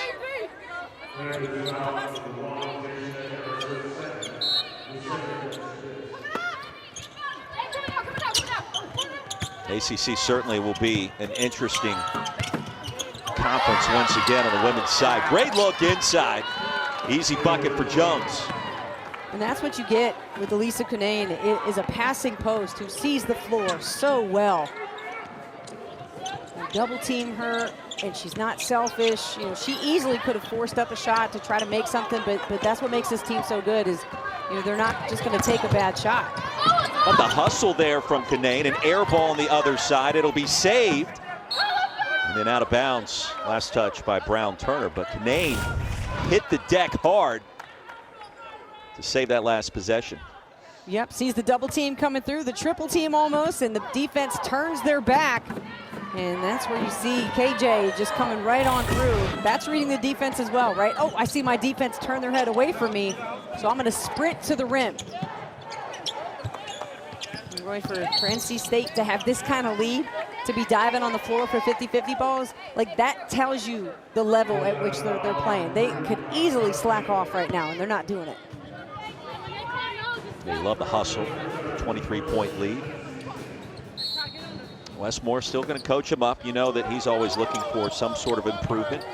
B: ACC certainly will be an interesting conference once again on the women's side. Great look inside. Easy bucket for Jones.
C: And that's what you get with Elisa Canane. It is a passing post who sees the floor so well. You double team her, and she's not selfish. You know, she easily could have forced up a shot to try to make something, but that's what makes this team so good, is they're not just going to take a bad shot.
B: But the hustle there from Canane, an air ball on the other side. It'll be saved. And then out of bounds. Last touch by Brown Turner. But Canane hit the deck hard to save that last possession.
C: Yep, sees the double team coming through, the triple team almost, and the defense turns their back. And that's where you see KJ just coming right on through. That's reading the defense as well, right? Oh, I see my defense turn their head away from me, so I'm going to sprint to the rim. And Roy, for NC State to have this kind of lead, to be diving on the floor for 50-50 balls, like that tells you the level at which they're playing. They could easily slack off right now, and they're not doing it.
B: They love the hustle. 23-point lead. Wes Moore still going to coach him up. You know that he's always looking for some sort of improvement.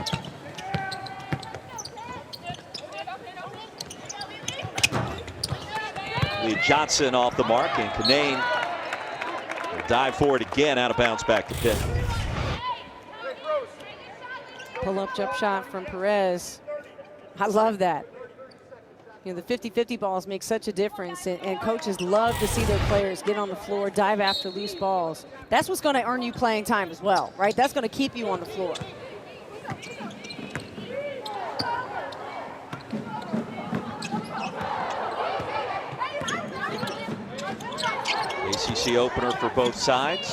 B: Lee Johnson off the mark, and Canane will dive forward again, out of bounds back to Pitt.
C: Pull-up jump shot from Perez. I love that. The 50-50 balls make such a difference, and coaches love to see their players get on the floor, dive after loose balls. That's what's going to earn you playing time as well, right? That's going to keep you on the floor.
B: ACC opener for both sides.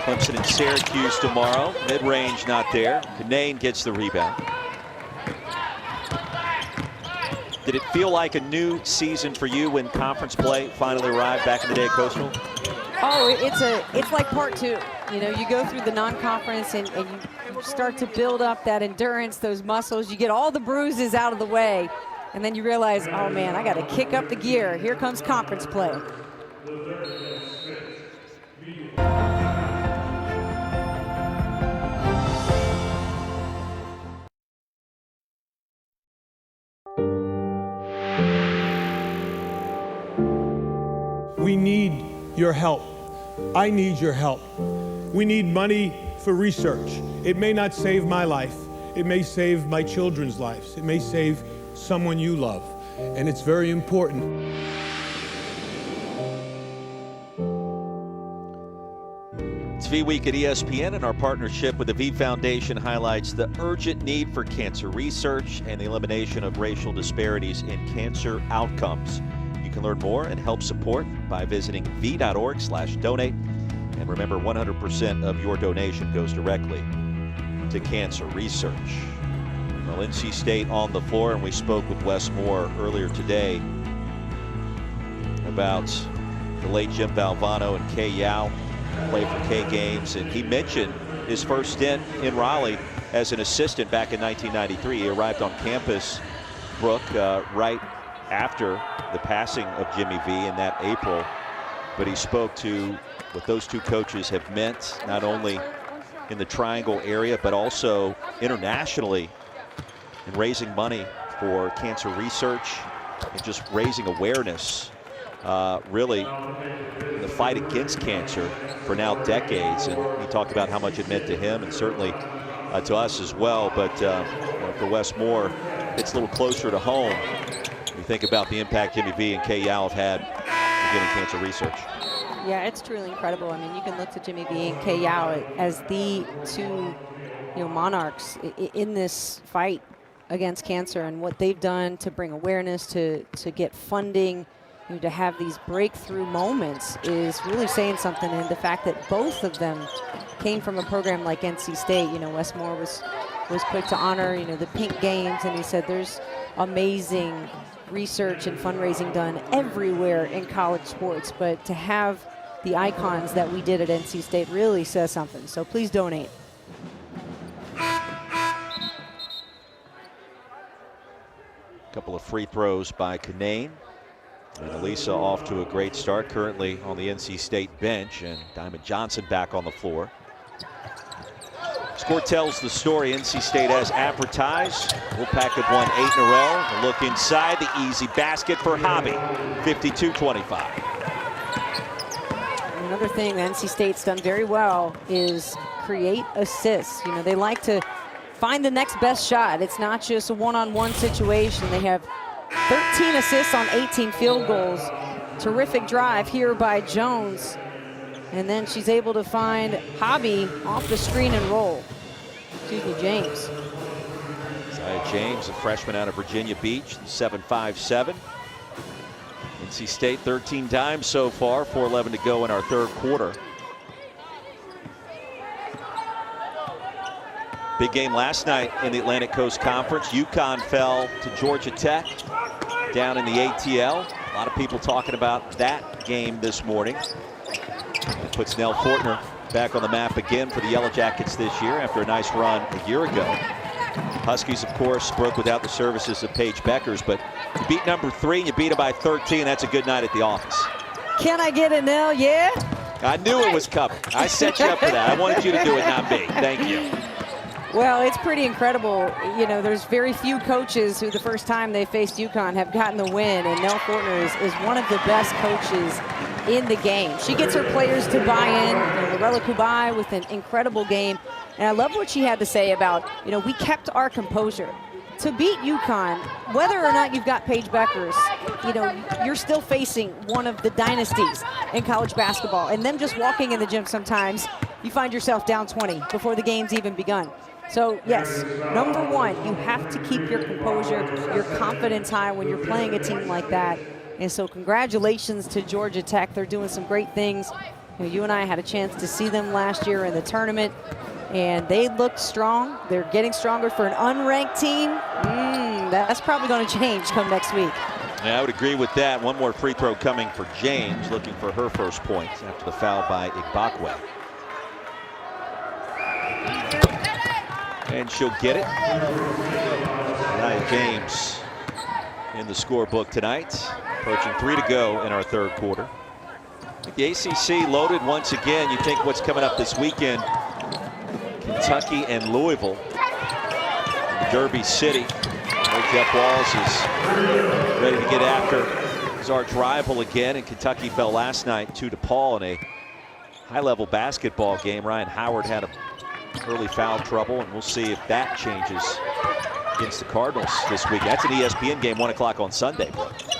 B: Clemson and Syracuse tomorrow. Mid-range not there. Canane gets the rebound. Did it feel like a new season for you when conference play finally arrived back in the day at Coastal?
C: Oh, it's like part two. You go through the non-conference and you start to build up that endurance, those muscles. You get all the bruises out of the way, and then you realize, oh man, I got to kick up the gear. Here comes conference play.
F: We need your help. I need your help. We need money for research. It may not save my life. It may save my children's lives. It may save someone you love. And it's very important.
B: It's V Week at ESPN, and our partnership with the V Foundation highlights the urgent need for cancer research and the elimination of racial disparities in cancer outcomes. You can learn more and help support by visiting v.org/donate. And remember, 100% of your donation goes directly to cancer research. Well, NC State on the floor, and we spoke with Wes Moore earlier today about the late Jim Valvano and Kay Yao, play for K games, and he mentioned his first stint in Raleigh as an assistant back in 1993. He arrived on campus, Brooke, right after the passing of Jimmy V in that April, but he spoke to what those two coaches have meant, not only in the Triangle area, but also internationally, in raising money for cancer research and just raising awareness, really, in the fight against cancer for now decades. And he talked about how much it meant to him, and certainly to us as well. But for Wes Moore, it's a little closer to home. You think about the impact Jimmy V and Kay Yao have had in getting cancer research.
C: Yeah, it's truly incredible. I mean, you can look to Jimmy V and Kay Yao as the two, monarchs in this fight against cancer, and what they've done to bring awareness, to get funding, to have these breakthrough moments is really saying something. And the fact that both of them came from a program like NC State, Wes Moore was quick to honor, the Pink Games, and he said there's amazing research and fundraising done everywhere in college sports, but to have the icons that we did at NC State really says something. So please donate.
B: Couple of free throws by Canane. And Elisa off to a great start, currently on the NC State bench, and Diamond Johnson back on the floor. Score tells the story. NC State as advertised. Wolfpack have won 8 in a row. A look inside, the easy basket for Hobby. 52-25.
C: Another thing that NC State's done very well is create assists. They like to find the next best shot. It's not just a one-on-one situation. They have 13 assists on 18 field goals. Terrific drive here by Jones. And then she's able to find Hobby off the screen and roll. Excuse me, James.
B: Zaya James, a freshman out of Virginia Beach, 7'5'7". NC State 13 times so far, 4:11 to go in our third quarter. Big game last night in the Atlantic Coast Conference. UConn fell to Georgia Tech down in the ATL. A lot of people talking about that game this morning. It puts Nell Fortner back on the map again for the Yellow Jackets this year after a nice run a year ago. Huskies, of course, broke without the services of Paige Beckers, but you beat number 3 and you beat them by 13. That's a good night at the office.
C: Can I get it, Nell? Yeah?
B: I knew it was coming. I set you up for that. I wanted you to do it, not me. Thank you.
C: Well, it's pretty incredible. You know, there's very few coaches who the first time they faced UConn have gotten the win, and Nell Fortner is one of the best coaches in the game. She gets her players to buy in. You know, Lorella Kubai with an incredible game. And I love what she had to say about, you know, we kept our composure. To beat UConn, whether or not you've got Paige Beckers, you know, you're still facing one of the dynasties in college basketball. And them just walking in the gym sometimes, you find yourself down 20 before the game's even begun. So, yes, number one, you have to keep your composure, your confidence high when you're playing a team like that. And so congratulations to Georgia Tech. They're doing some great things. You know, you and I had a chance to see them last year in the tournament, and they looked strong. They're getting stronger for an unranked team. That's probably going to change come next week.
B: Yeah, I would agree with that. One more free throw coming for James, looking for her first point after the foul by Igbakwe. And she'll get it. Nia James in the scorebook tonight. Approaching 3 to go in our third quarter. The ACC loaded once again. You think what's coming up this weekend? Kentucky and Louisville. Derby City. Jeff Walls is ready to get after his arch rival again. And Kentucky fell last night to DePaul in a high-level basketball game. Ryan Howard had a early foul trouble, and we'll see if that changes against the Cardinals this week. That's an ESPN game, 1 o'clock on Sunday.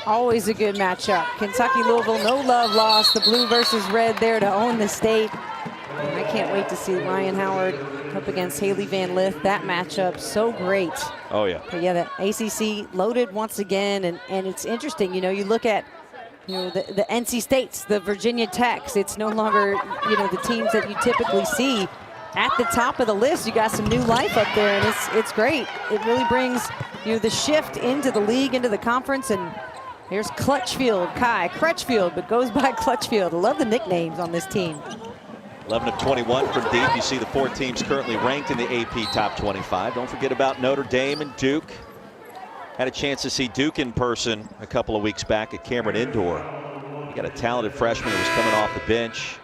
C: Always a good matchup. Kentucky, Louisville, no love lost. The blue versus red there to own the state. And I can't wait to see Ryan Howard up against Haley Van Lith. That matchup, so great.
B: Oh, yeah.
C: But yeah, the ACC loaded once again, and it's interesting. You know, you look at, you know, the NC States, the Virginia Techs. It's no longer, you know, the teams that you typically see at the top of the list. You got some new life up there, and it's great. It really brings, you know, the shift into the league, into the conference. And here's Clutchfield, Kai Crutchfield, but goes by Clutchfield. I love the nicknames on this team.
B: 11 of 21 from deep. You see the 4 teams currently ranked in the AP Top 25. Don't forget about Notre Dame and Duke. Had a chance to see Duke in person a couple of weeks back at Cameron Indoor. You got a talented freshman who was coming off the bench.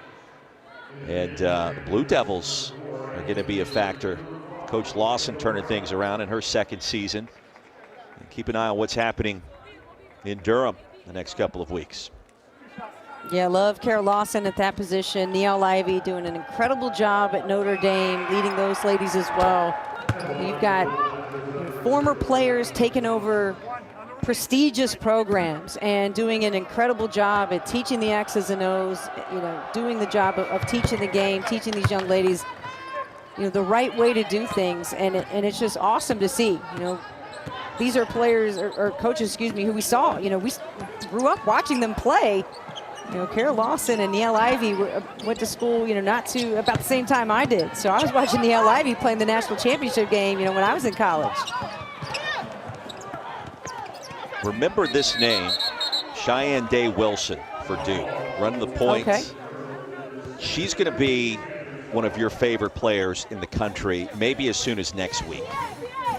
B: And the Blue Devils are going to be a factor. Coach Lawson turning things around in her second season. And keep an eye on what's happening in Durham the next couple of weeks.
C: Yeah, love Carol Lawson at that position. Niall Ivey doing an incredible job at Notre Dame, leading those ladies as well. You've got former players taking over prestigious programs and doing an incredible job at teaching the X's and O's, you know, doing the job of teaching the game, teaching these young ladies, you know, the right way to do things. And it's just awesome to see. You know, these are players or coaches, excuse me, who we saw. You know, we grew up watching them play. You know, Carol Lawson and Niall Ivey went to school, you know, not too about the same time I did. So I was watching Niall Ivey playing the national championship game, you know, when I was in college.
B: Remember this name, Cheyenne Day Wilson for Duke, running the point. Okay. She's going to be one of your favorite players in the country, maybe as soon as next week.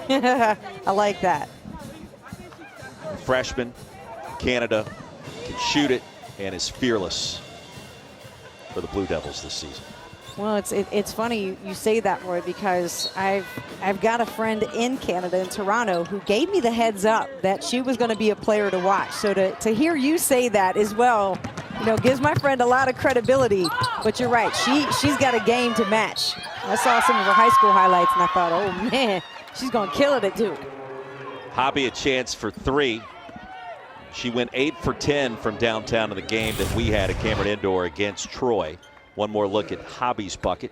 C: I like that.
B: Freshman, Canada, can shoot it, and is fearless for the Blue Devils this season.
C: Well, it's funny you say that, Roy, because I've got a friend in Canada, in Toronto, who gave me the heads up that she was going to be a player to watch. So to hear you say that as well, you know, gives my friend a lot of credibility. But you're right, she's got a game to match. I saw some of her high school highlights, and I thought, oh man, she's going to kill it at Duke.
B: Hobby a chance for 3. She went 8 for 10 from downtown in the game that we had at Cameron Indoor against Troy. One more look at Hobby's bucket.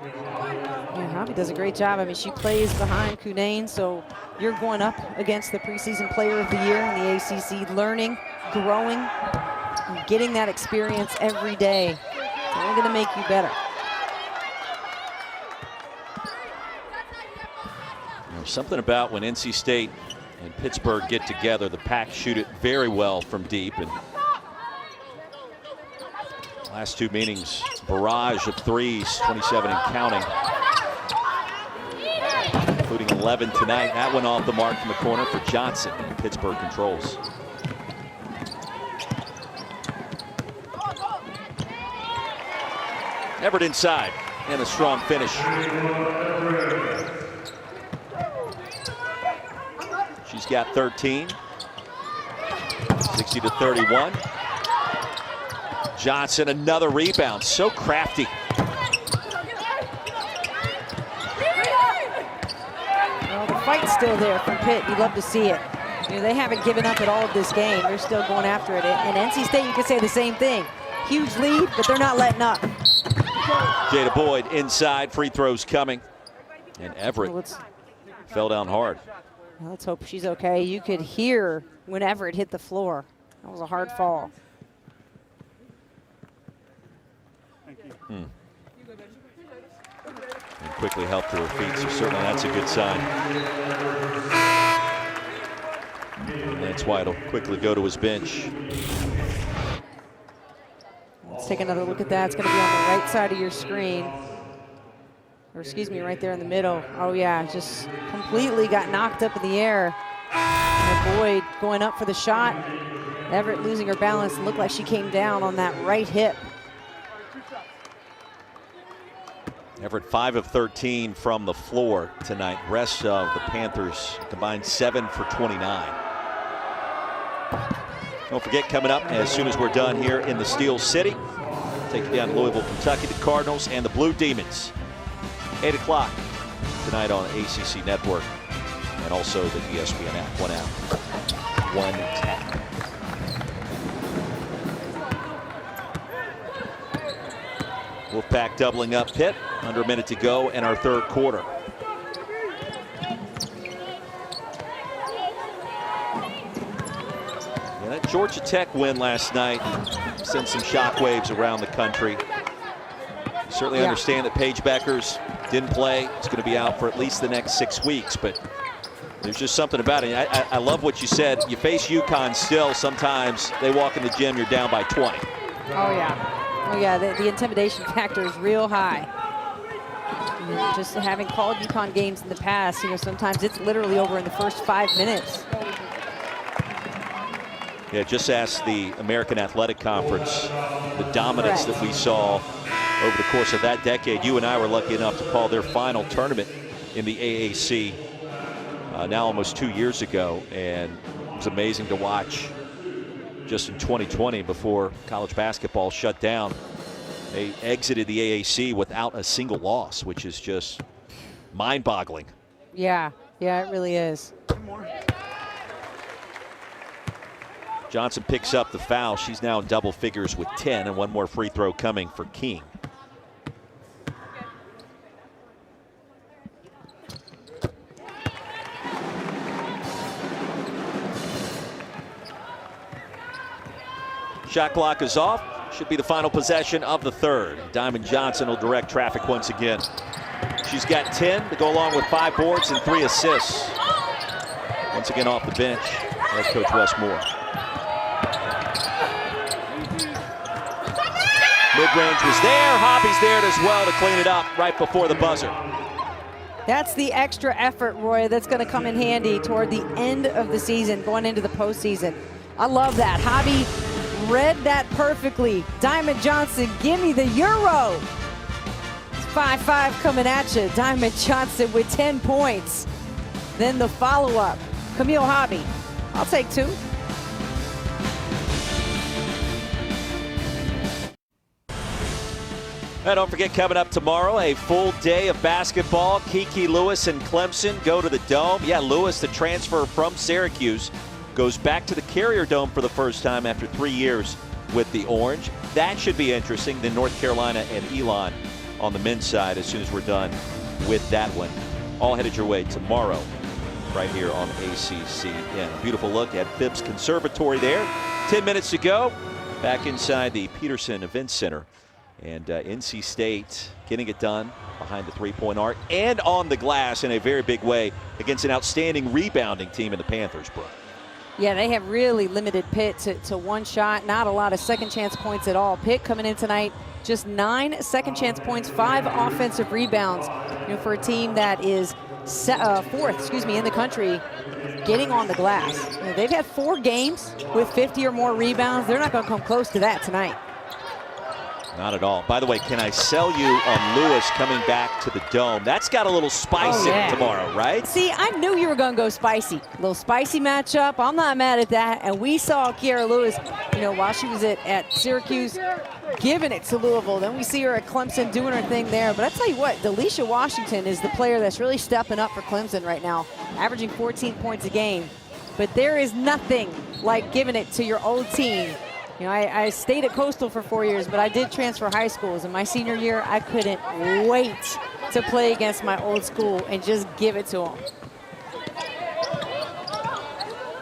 C: Yeah, Hobby does a great job. I mean, she plays behind Cunane, so you're going up against the preseason player of the year in the ACC, learning, growing, and getting that experience every day. It's only going to make you better.
B: There's something about when NC State and Pittsburgh get together, the Pack shoot it very well from deep. And last two meetings, barrage of threes, 27 and counting, including 11 tonight. That went off the mark from the corner for Johnson, and Pittsburgh controls. Everett inside, and a strong finish. She's got 13, 60 to 31. Johnson, another rebound, so crafty.
C: Well, the fight's still there from Pitt. You love to see it. You know, they haven't given up at all of this game. They're still going after it. And NC State, you could say the same thing. Huge lead, but they're not letting up.
B: Jada Boyd inside, free throws coming. And Everett fell down hard.
C: Well, let's hope she's okay. You could hear when Everett hit the floor. That was a hard fall.
B: And quickly helped to her feet, so certainly that's a good sign. And that's why it'll quickly go to his bench.
C: Let's take another look at that. It's going to be on the right side of your screen. Or excuse me, right there in the middle. Oh yeah, just completely got knocked up in the air. And Boyd going up for the shot. Everett losing her balance. Looked like she came down on that right hip.
B: Everett 5 of 13 from the floor tonight. Rest of the Panthers combined 7 for 29. Don't forget, coming up as soon as we're done here in the Steel City, take you down to Louisville, Kentucky, the Cardinals and the Blue Demons. 8 o'clock tonight on ACC Network and also the ESPN app. 1 out, 1 tap. Wolfpack doubling up Pitt. Under a minute to go in our third quarter. Yeah, that Georgia Tech win last night sent some shockwaves around the country. You certainly understand that Paige Beckers didn't play. It's going to be out for at least the next 6 weeks, but there's just something about it. I love what you said. You face UConn still, sometimes they walk in the gym, you're down by 20.
C: Oh yeah. Oh yeah, the intimidation factor is real high. And just having called UConn games in the past, you know, sometimes it's literally over in the first 5 minutes.
B: Yeah, just ask the American Athletic Conference, the dominance that we saw over the course of that decade. You and I were lucky enough to call their final tournament in the AAC now almost 2 years ago, and it was amazing to watch just in 2020 before college basketball shut down. They exited the AAC without a single loss, which is just mind-boggling.
C: Yeah, it really is.
B: Johnson picks up the foul. She's now in double figures with 10, and one more free throw coming for King. Shot clock is off. Should be the final possession of the third. Diamond Johnson will direct traffic once again. She's got 10 to go along with 5 boards and 3 assists. Once again off the bench, head coach Wes Moore. Mid-range was there. Hobby's there as well to clean it up right before the buzzer.
C: That's the extra effort, Roy, that's going to come in handy toward the end of the season, going into the postseason. I love that. Hobby read that perfectly. Diamond Johnson, give me the Euro. It's 5-5 coming at you. Diamond Johnson with 10 points. Then the follow-up. Camille Hobby, I'll take 2.
B: And don't forget, coming up tomorrow, a full day of basketball. Kiki Lewis and Clemson go to the Dome. Yeah, Lewis, the transfer from Syracuse, goes back to the Carrier Dome for the first time after 3 years with the Orange. That should be interesting. Then North Carolina and Elon on the men's side as soon as we're done with that one. All headed your way tomorrow right here on ACCN. A beautiful look at Phipps Conservatory there. 10 minutes to go. Back inside the Petersen Event Center. And NC State getting it done behind the three-point arc and on the glass in a very big way against an outstanding rebounding team in the Panthers, Brooke.
C: Yeah, they have really limited Pitt to one shot, not a lot of second chance points at all. Pitt coming in tonight, just 9 second chance points, 5 offensive rebounds. You know, for a team that is fourth, in the country, getting on the glass. You know, they've had 4 games with 50 or more rebounds. They're not going to come close to that tonight.
B: Not at all. By the way, can I sell you on Lewis coming back to the Dome? That's got a little spice in it tomorrow, right?
C: See, I knew you were going to go spicy. A little spicy matchup. I'm not mad at that. And we saw Kiara Lewis, you know, while she was at Syracuse, giving it to Louisville. Then we see her at Clemson doing her thing there. But I tell you what, Delisha Washington is the player that's really stepping up for Clemson right now, averaging 14 points a game. But there is nothing like giving it to your old team. You know, I stayed at Coastal for 4 years, but I did transfer high schools. In my senior year, I couldn't wait to play against my old school and just give it to them.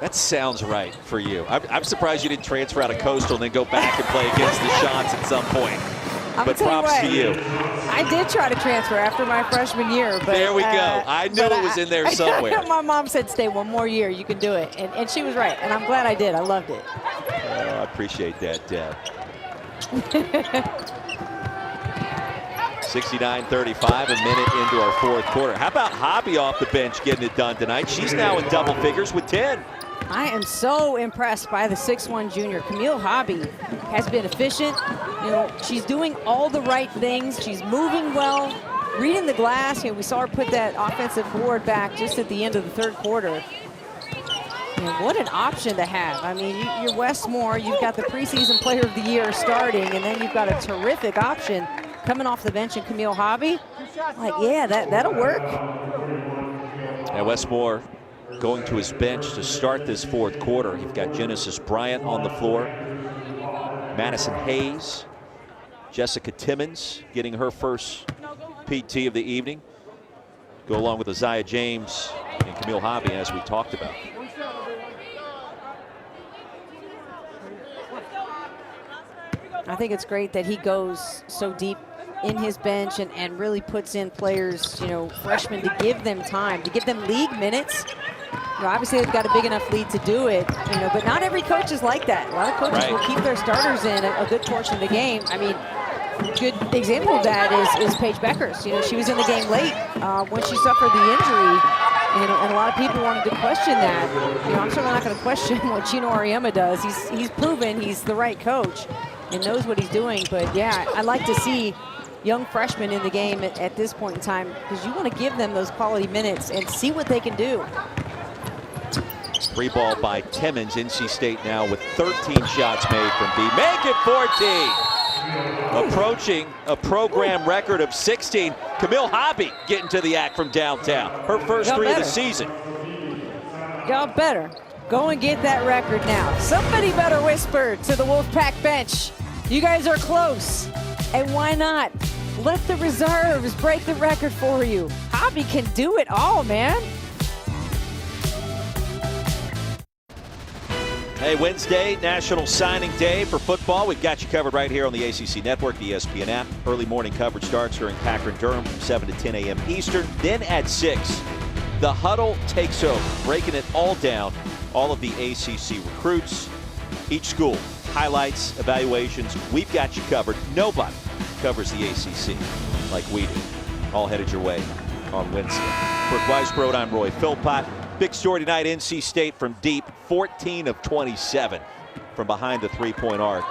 B: That sounds right for you. I'm surprised you didn't transfer out of Coastal and then go back and play against the Shots at some point. But props to you.
C: I did try to transfer after my freshman year. But,
B: there we go. I knew it was in there somewhere.
C: My mom said, stay one more year. You can do it. And she was right. And I'm glad I did. I loved it.
B: I appreciate that, Deb. 69-35, a minute into our fourth quarter. How about Hobby off the bench getting it done tonight? She's now in double figures with 10.
C: I am so impressed by the 6'1" junior. Camille Hobby has been efficient. You know, she's doing all the right things. She's moving well, reading the glass. You know, we saw her put that offensive board back just at the end of the third quarter. And what an option to have. I mean, you're Westmore, you've got the preseason player of the year starting, and then you've got a terrific option coming off the bench in Camille Hobby. Like, yeah, that'll work.
B: And Westmore going to his bench to start this fourth quarter. You've got Genesis Bryant on the floor, Madison Hayes, Jessica Timmons getting her first PT of the evening. Go along with Isaiah James and Camille Hobby, as we talked about.
C: I think it's great that he goes so deep in his bench and really puts in players, you know, freshmen, to give them time, to give them league minutes. You know, obviously they've got a big enough lead to do it, you know, but not every coach is like that. A lot of coaches will keep their starters in a good portion of the game. I mean, good example of that is Paige Beckers. You know, she was in the game late when she suffered the injury, and a lot of people wanted to question that. You know, I'm certainly not going to question what Chino Auriemma does. He's proven he's the right coach and knows what he's doing. But yeah, I like to see young freshmen in the game at this point in time, because you want to give them those quality minutes and see what they can do.
B: Free ball by Timmons. NC State now with 13 shots made from B. Make it 14. Approaching a program record of 16. Camille Hobby getting to the act from downtown. Her first three of the season.
C: Y'all better go and get that record now. Somebody better whisper to the Wolfpack bench. You guys are close. And why not? Let the reserves break the record for you. Hobby can do it all, man.
B: Hey, Wednesday, National Signing Day for football. We've got you covered right here on the ACC Network, the ESPN app. Early morning coverage starts during Packer-Durham from 7 to 10 a.m. Eastern. Then at 6, the Huddle takes over, breaking it all down. All of the ACC recruits, each school, highlights, evaluations. We've got you covered. Nobody covers the ACC like we do. All headed your way on Wednesday. For Weisbrod, I'm Roy Philpott. Big story tonight, NC State from deep, 14 of 27 from behind the three-point arc.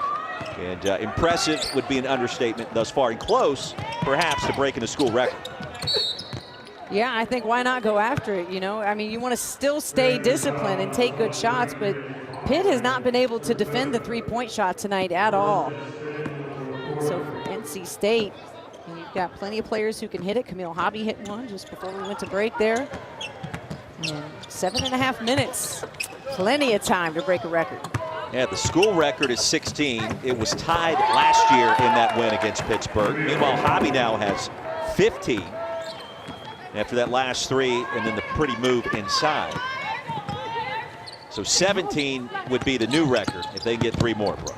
B: And impressive would be an understatement thus far, and close, perhaps, to breaking the school record.
C: Yeah, I think why not go after it, you know? I mean, you want to still stay disciplined and take good shots, but Pitt has not been able to defend the three-point shot tonight at all. And so for NC State, you've got plenty of players who can hit it. Camille Hobby hit one just before we went to break there. And 7.5 minutes Plenty of time to break a record.
B: Yeah, the school record is 16. It was tied last year in that win against Pittsburgh. Meanwhile, Hobby now has 15 after that last 3 and then the pretty move inside. So 17 would be the new record if they get 3 more, Brooke.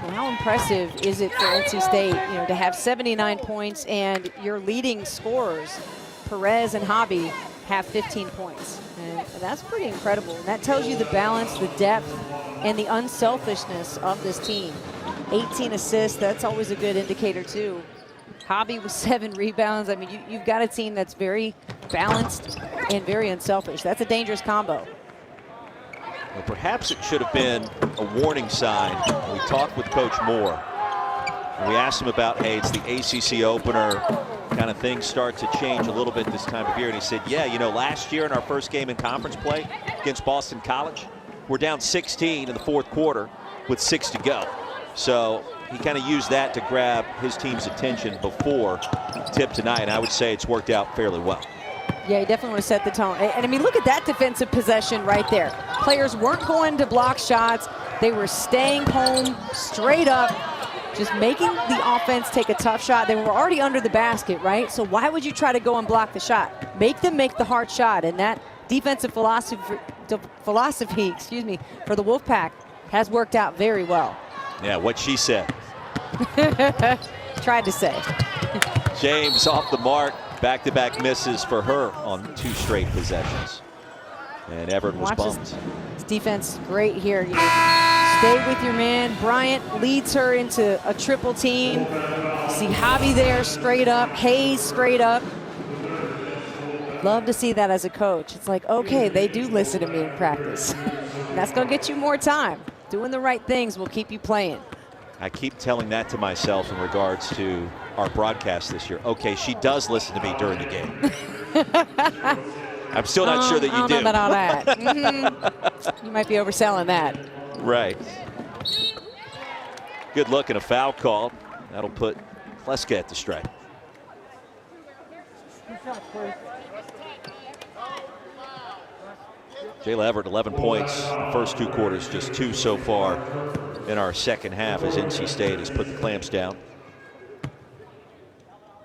C: Well, how impressive is it for NC State, to have 79 points and your leading scorers, Perez and Hobby, have 15 points. And that's pretty incredible. And that tells you the balance, the depth, and the unselfishness of this team. 18 assists, that's always a good indicator too. Hobby with 7 rebounds. I mean, you've got a team that's very balanced and very unselfish. That's a dangerous combo.
B: Well, perhaps it should have been a warning sign. We talked with Coach Moore. We asked him about, hey, it's the ACC opener. Kind of things start to change a little bit this time of year. And he said, yeah, last year in our first game in conference play against Boston College, we're down 16 in the 4th quarter with 6 to go. So he kind of used that to grab his team's attention before tip tonight. And I would say it's worked out fairly well.
C: Yeah, he definitely want to set the tone. And I mean, look at that defensive possession right there. Players weren't going to block shots. They were staying home straight up, just making the offense take a tough shot. They were already under the basket, right? So why would you try to go and block the shot? Make them make the hard shot. And that defensive philosophy, for the Wolfpack has worked out very well.
B: Yeah, what she said.
C: Tried to say.
B: James off the mark. Back-to-back misses for her on 2 straight possessions. And Everett was bumped.
C: This defense great here. Stay with your man. Bryant leads her into a triple team. See Hobby there straight up. Hayes straight up. Love to see that as a coach. It's like, okay, they do listen to me in practice. That's going to get you more time. Doing the right things will keep you playing.
B: I keep telling that to myself in regards to our broadcast this year. Okay, she does listen to me during the game. I'm still not sure that you do.
C: I don't know about all that. You might be overselling that.
B: Right. Good look and a foul call. That'll put Fleska at the strike. Jayla Everett, 11 points. The first 2 quarters, just 2 so far in our second half as NC State has put the clamps down.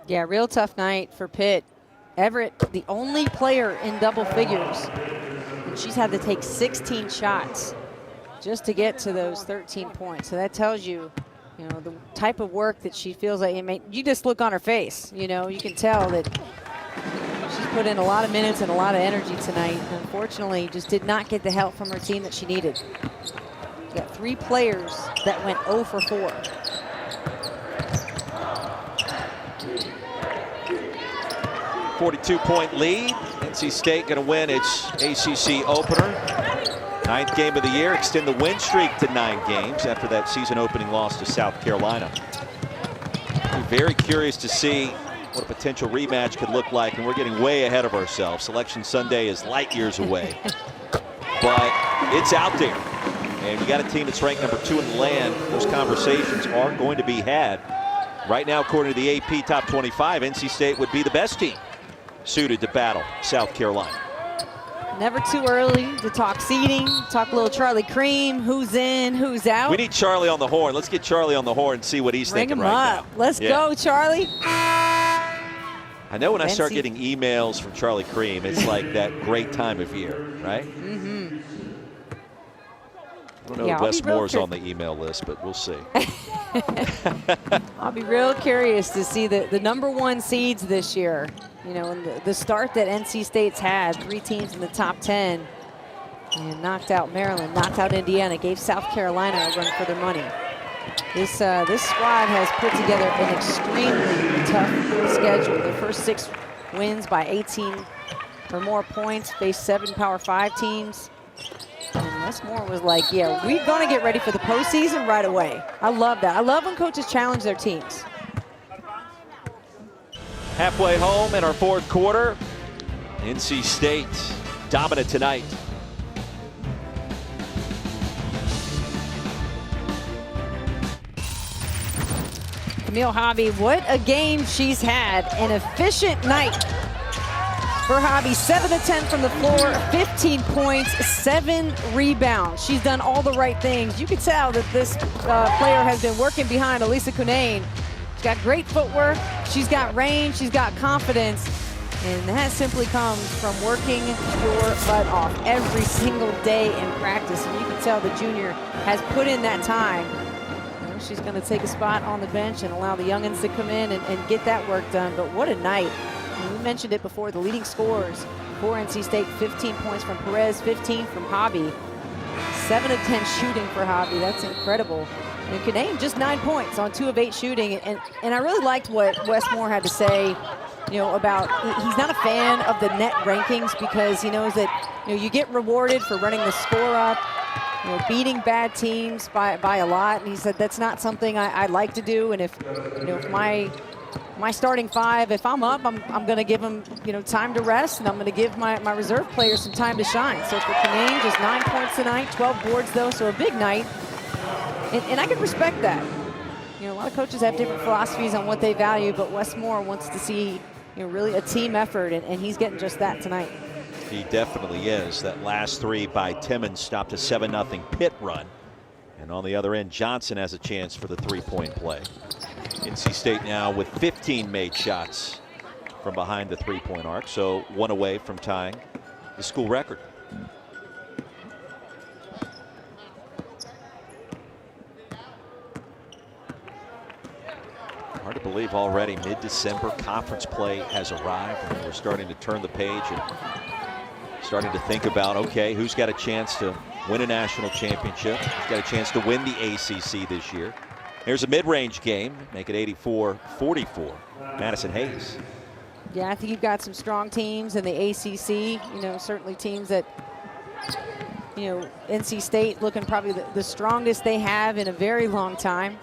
C: Yeah, real tough night for Pitt. Everett, the only player in double figures. And she's had to take 16 shots just to get to those 13 points. So that tells you, the type of work that she feels like you just look on her face. You can tell that she's put in a lot of minutes and a lot of energy tonight. Unfortunately, just did not get the help from her team that she needed. You got 3 players that went 0 for 4.
B: .42 lead. NC State going to win its ACC opener. 9th game of the year. Extend the win streak to 9 games after that season opening loss to South Carolina. We're very curious to see what a potential rematch could look like, and we're getting way ahead of ourselves. Selection Sunday is light years away. But it's out there. And you got a team that's ranked number 2 in the land. Those conversations are going to be had. Right now, according to the AP Top 25, NC State would be the best team suited to battle South Carolina.
C: Never too early to talk seeding, talk a little Charlie Cream, who's in, who's out.
B: We need Charlie on the horn. Let's get Charlie on the horn and see what he's thinking right now.
C: Let's go, Charlie.
B: I know when I start getting emails from Charlie Cream, it's like that great time of year, right?
C: Mm-hmm.
B: I don't know if Wes Moore's on the email list, but we'll see.
C: I'll be real curious to see the number 1 seeds this year. And the start that NC State's had, 3 teams in the top 10, and knocked out Maryland, knocked out Indiana, gave South Carolina a run for their money. This squad has put together an extremely tough schedule. Their first 6 wins by 18 or more points, faced 7 Power 5 teams. And Wes Moore was like, yeah, we're going to get ready for the postseason right away. I love that. I love when coaches challenge their teams.
B: Halfway home in our 4th quarter. NC State dominant tonight.
C: Camille Hobby, what a game she's had. An efficient night. for Hobby. 7 of 10 from the floor, 15 points, 7 rebounds. She's done all the right things. You can tell that this player has been working behind Elisa Cunane. She's got great footwork, she's got range, she's got confidence, and that simply comes from working your butt off every single day in practice. And you can tell the junior has put in that time. She's going to take a spot on the bench and allow the youngins to come in and get that work done. But what a night. We mentioned it before, the leading scorers for NC State, 15 points from Perez, 15 from Hobby. 7 of 10 shooting for Hobby. That's incredible. And Cunane just 9 points on 2 of 8 shooting. And I really liked what Wes Moore had to say, about he's not a fan of the net rankings because he knows that, you get rewarded for running the score up, beating bad teams by a lot. And he said that's not something I like to do. And if, if my starting 5, if I'm up, I'm going to give them, time to rest, and I'm going to give my reserve players some time to shine. So for Cunane, just 9 points tonight, 12 boards though, so a big night. And I can respect that. A lot of coaches have different philosophies on what they value, but Wes Moore wants to see, really a team effort, and he's getting just that tonight.
B: He definitely is. That last 3 by Timmons stopped a 7-0 Pitt run. And on the other end, Johnson has a chance for the 3-point play. NC State now with 15 made shots from behind the 3-point arc, so 1 away from tying the school record. Hard to believe already mid-December conference play has arrived, and we're starting to turn the page and starting to think about, okay, who's got a chance to win a national championship, who's got a chance to win the ACC this year. Here's a mid-range game, make it 84-44. Madison Hayes.
C: Yeah, I think you've got some strong teams in the ACC, certainly teams that, NC State looking probably the strongest they have in a very long time.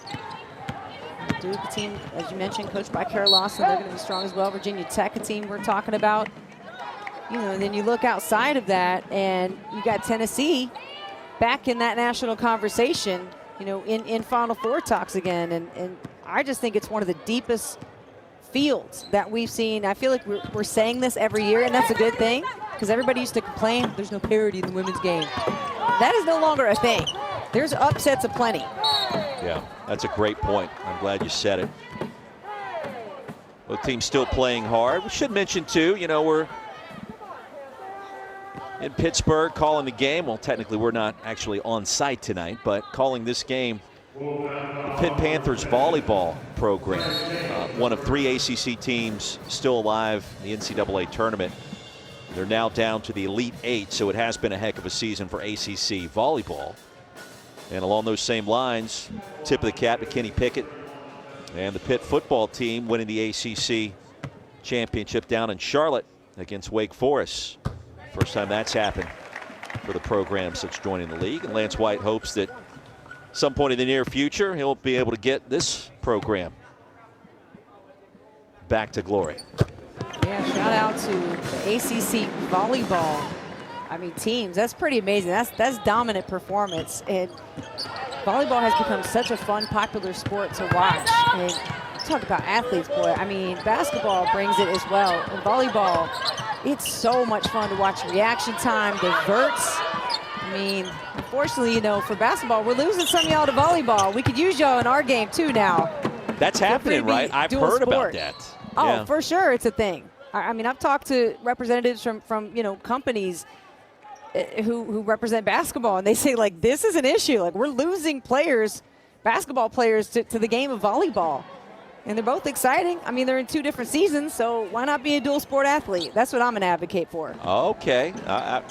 C: Duke, a team, as you mentioned, coached by Kara Lawson, they're going to be strong as well. Virginia Tech, a team we're talking about. And then you look outside of that, and you got Tennessee back in that national conversation, in Final Four talks again. And I just think it's one of the deepest fields that we've seen. I feel like we're saying this every year, and that's a good thing, because everybody used to complain there's no parity in the women's game. That is no longer a thing. There's upsets aplenty.
B: Yeah, that's a great point. I'm glad you said it. Both teams still playing hard. We should mention, too, we're in Pittsburgh calling the game. Well, technically, we're not actually on site tonight, but calling this game, the Pitt Panthers volleyball program, one of 3 ACC teams still alive in the NCAA tournament. They're now down to the Elite 8, so it has been a heck of a season for ACC volleyball. And along those same lines, tip of the cap to Kenny Pickett and the Pitt football team winning the ACC championship down in Charlotte against Wake Forest. First time that's happened for the program since joining the league. And Lance White hopes that some point in the near future he'll be able to get this program back to glory.
C: Yeah, shout out to the ACC volleyball. Teams, that's pretty amazing. That's dominant performance. And volleyball has become such a fun, popular sport to watch. And talk about athletes, boy. Basketball brings it as well. And volleyball, it's so much fun to watch. Reaction time, the verts. Unfortunately, for basketball, we're losing some of y'all to volleyball. We could use y'all in our game too now.
B: That's happening, right? I've heard about that.
C: Oh,
B: yeah.
C: For sure, it's a thing. I've talked to representatives from companies who represent basketball, and they say, this is an issue. We're losing players, basketball players, to the game of volleyball. And they're both exciting. They're in 2 different seasons, so why not be a dual sport athlete? That's what I'm going to advocate for.
B: Okay.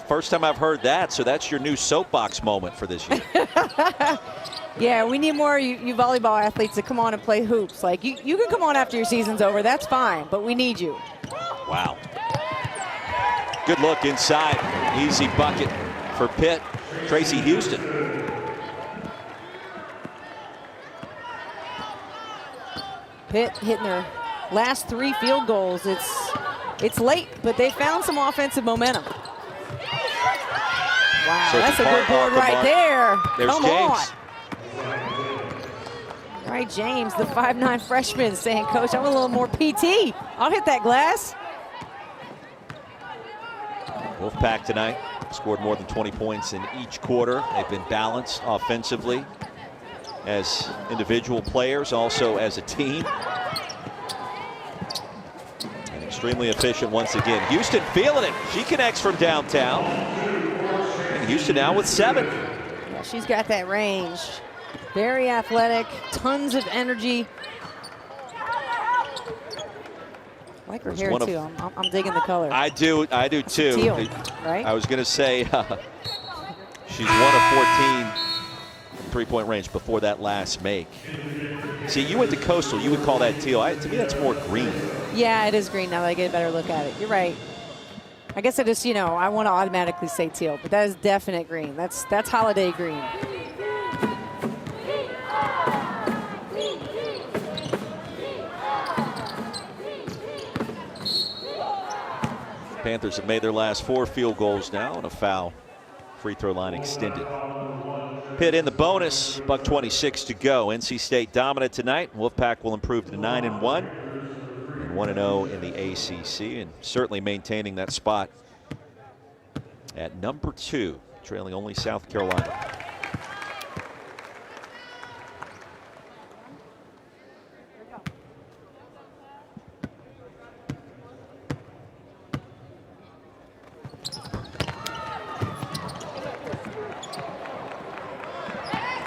B: First time I've heard that, so that's your new soapbox moment for this year.
C: Yeah, we need more you volleyball athletes to come on and play hoops. You can come on after your season's over. That's fine, but we need you.
B: Wow. Good look inside. Easy bucket for Pitt. Tracy Houston.
C: Pitt hitting their last 3 field goals. It's late, but they found some offensive momentum. Wow,
B: so
C: that's a good board right there.
B: There's
C: Come
B: James.
C: On. All right, James, the 5'9" freshman, saying, Coach, I want a little more PT. I'll hit that glass.
B: Wolfpack tonight scored more than 20 points in each quarter. They've been balanced offensively as individual players, also as a team. And extremely efficient once again. Houston feeling it. She connects from downtown. And Houston now with 7.
C: Yeah, she's got that range. Very athletic, tons of energy. I like her hair too. I'm digging the color.
B: I do too.
C: Teal, right?
B: I was going to say she's 1 of 14 3-point range before that last make. See, you went to Coastal. You would call that teal. To me, that's more green.
C: Yeah, it is green now that I get a better look at it. You're right. I guess I just, I want to automatically say teal, but that is definite green. That's holiday green.
B: Panthers have made their last 4 field goals now and a foul. Free throw line extended. Pitt in the bonus, $1:26 to go. NC State dominant tonight. Wolfpack will improve to 9-1 and 1-0 in the ACC, and certainly maintaining that spot at number 2, trailing only South Carolina.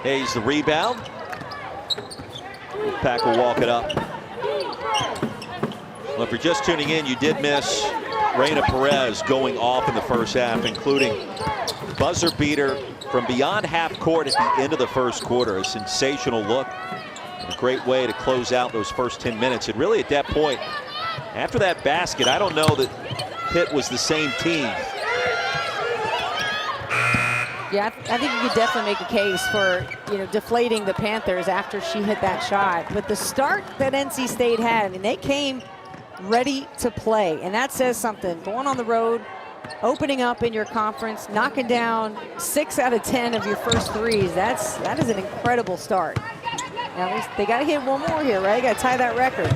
B: Hayes the rebound. Wolfpack will walk it up. Well, if you're just tuning in, you did miss Reyna Perez going off in the first half, including buzzer beater from beyond half court at the end of the first quarter. A sensational look. And a great way to close out those first 10 minutes. And really at that point, after that basket, I don't know that Pitt was the same team.
C: Yeah, I think you could definitely make a case for, deflating the Panthers after she hit that shot. But the start that NC State had, they came ready to play. And that says something. Going on the road, opening up in your conference, knocking down 6 out of 10 of your first threes. That is an incredible start. Now, they got to hit one more here, right? Got to tie that record.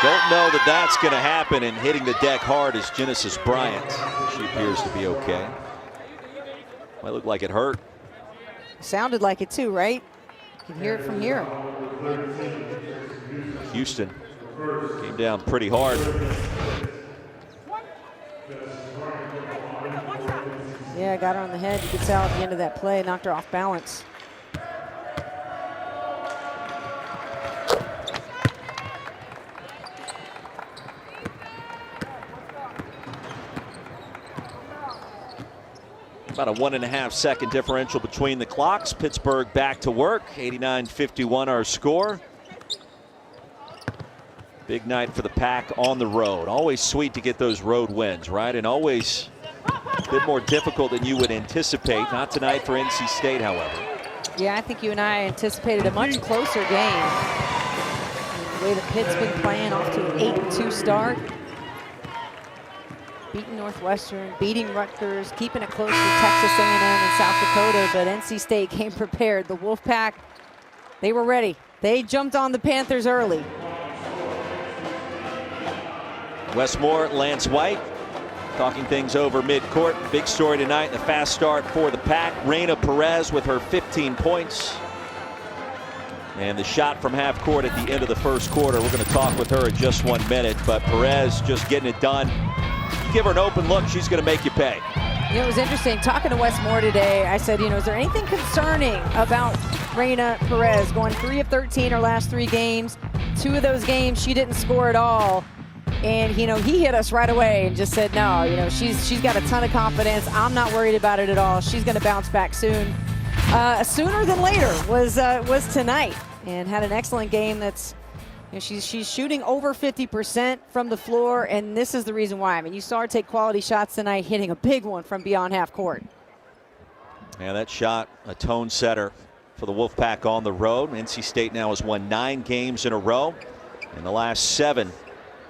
B: Don't know that that's going to happen, and hitting the deck hard is Genesis Bryant. She appears to be okay. Might look like it hurt.
C: Sounded like it too, right? You can hear it from here.
B: Houston came down pretty hard.
C: Yeah, got her on the head. You could tell at the end of that play, knocked her off balance.
B: About a 1.5 second differential between the clocks. Pittsburgh back to work. 89-51 our score. Big night for the Pack on the road. Always sweet to get those road wins, right? And always a bit more difficult than you would anticipate. Not tonight for NC State, however.
C: Yeah, I think you and I anticipated a much closer game. The way that Pitt's been playing, off to an 8-2 start. Beating Northwestern, beating Rutgers, keeping it close to Texas A&M and South Dakota, but NC State came prepared. The Wolfpack, they were ready. They jumped on the Panthers early.
B: Wes Moore, Lance White, talking things over midcourt. Big story tonight, the fast start for the Pack. Reyna Perez with her 15 points. And the shot from half court at the end of the first quarter. We're going to talk with her in just 1 minute, but Perez just getting it done. Give her an open look, she's going to make you pay.
C: It was interesting talking to Wes Moore today. I said, is there anything concerning about Reyna Perez going 3 of 13 her last 3 games? 2 of those games she didn't score at all. And he hit us right away and just said, no, she's got a ton of confidence. I'm not worried about it at all. She's going to bounce back soon. Sooner than later was tonight, and had an excellent game. That's she's shooting over 50% from the floor, and this is the reason why. I mean, you saw her take quality shots tonight, hitting a big one from beyond half court.
B: Yeah, that shot, a tone setter for the Wolfpack on the road. NC State now has won 9 games in a row, in the last 7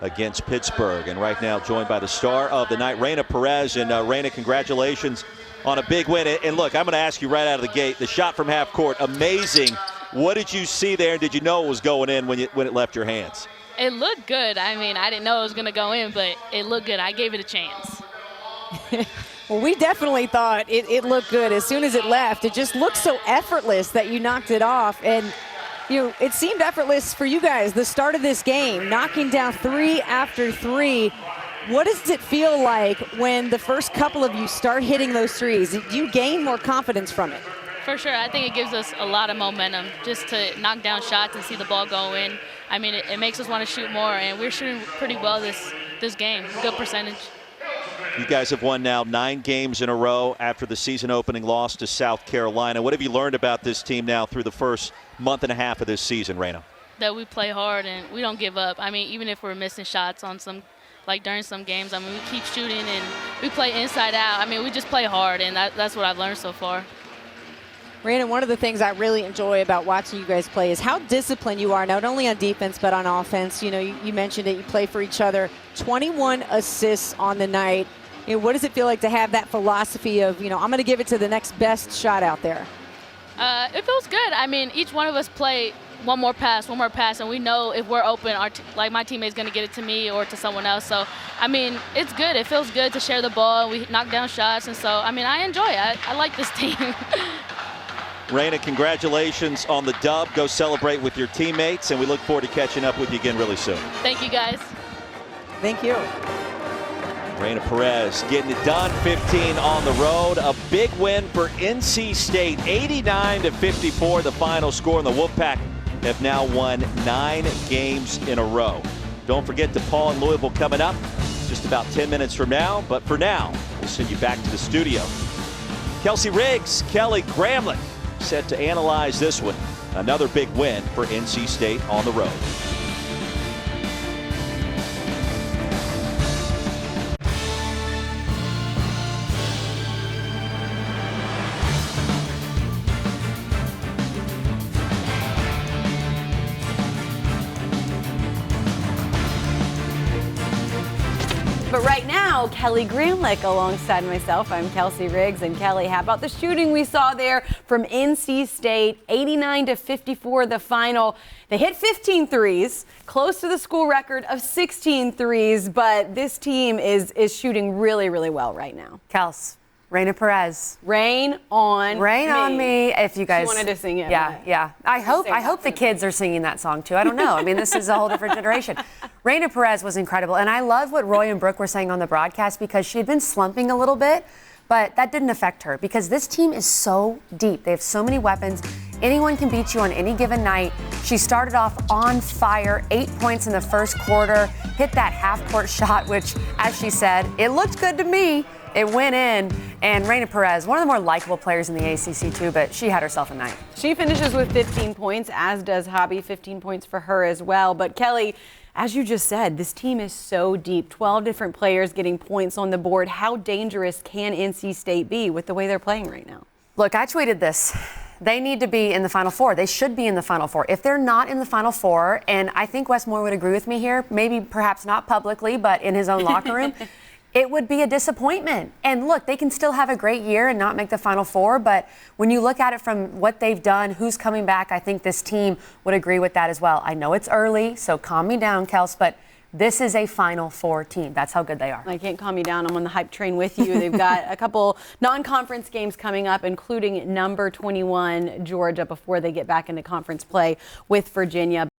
B: against Pittsburgh. And right now joined by the star of the night, Reyna Perez. And Reyna, congratulations on a big win. And look, I'm going to ask you right out of the gate, the shot from half court, amazing. What did you see there? Did you know it was going in when it left your hands?
G: It looked good. I mean, I didn't know it was going to go in, but it looked good. I gave it a chance.
C: Well, we definitely thought it looked good. As soon as it left, it just looked so effortless that you knocked it off. And, it seemed effortless for you guys, the start of this game, knocking down 3 after 3. What does it feel like when the first couple of you start hitting those threes? Do you gain more confidence from it?
G: For sure. I think it gives us a lot of momentum just to knock down shots and see the ball go in. I mean, it makes us want to shoot more, and we're shooting pretty well this game. Good percentage.
B: You guys have won now 9 games in a row after the season opening loss to South Carolina. What have you learned about this team now through the first month and a half of this season, Raina?
G: That we play hard and we don't give up. I mean, even if we're missing shots on during some games, I mean, we keep shooting and we play inside out. I mean, we just play hard, and that's what I've learned so far.
C: Raina, one of the things I really enjoy about watching you guys play is how disciplined you are, not only on defense but on offense. You mentioned it, you play for each other. 21 assists on the night. What does it feel like to have that philosophy of, I'm going to give it to the next best shot out there?
G: It feels good. I mean, each one of us play one more pass, and we know if we're open, my teammate's going to get it to me or to someone else. So, I mean, it's good. It feels good to share the ball. We knock down shots, and so, I mean, I enjoy it. I like this team.
B: Raina, congratulations on the dub. Go celebrate with your teammates, and we look forward to catching up with you again really soon.
G: Thank you, guys.
C: Thank you.
B: Raina Perez getting it done, 15 on the road. A big win for NC State, 89-54, the final score. And the Wolfpack have now won 9 games in a row. Don't forget DePaul and Louisville coming up just about 10 minutes from now. But for now, we'll send you back to the studio. Kelsey Riggs, Kelly Gramlich set to analyze this one. Another big win for NC State on the road.
D: But right now, Kelly Gramlich alongside myself. I'm Kelsey Riggs. And Kelly, how about the shooting we saw there from NC State? 89-54 the final. They hit 15 threes, close to the school record of 16 threes, but this team is shooting really, really well right now.
E: Kels, Raina Perez.
D: Rain on
E: me. If you guys
D: she wanted to sing it.
E: Yeah. I hope the kids are singing that song too. I don't know. I mean, this is a whole different generation. Raina Perez was incredible, and I love what Roy and Brooke were saying on the broadcast because she had been slumping a little bit, but that didn't affect her because this team is so deep. They have so many weapons. Anyone can beat you on any given night. She started off on fire, 8 points in the first quarter, hit that half-court shot, which, as she said, it looked good to me. It went in, and Raina Perez, one of the more likable players in the ACC too, but she had herself a night.
D: She finishes with 15 points, as does Hobby, 15 points for her as well. But Kelly, as you just said, this team is so deep, 12 different players getting points on the board. How dangerous can NC State be with the way they're playing right now?
E: Look, I tweeted this. They need to be in the Final Four. They should be in the Final Four. If they're not in the Final Four, and I think Wes Moore would agree with me here, maybe perhaps not publicly, but in his own locker room, it would be a disappointment. And look, they can still have a great year and not make the Final Four, but when you look at it from what they've done, who's coming back, I think this team would agree with that as well. I know it's early, so calm me down, Kels, but this is a Final Four team. That's how good they are.
D: I can't calm you down. I'm on the hype train with you. They've got a couple non-conference games coming up, including number 21, Georgia, before they get back into conference play with Virginia.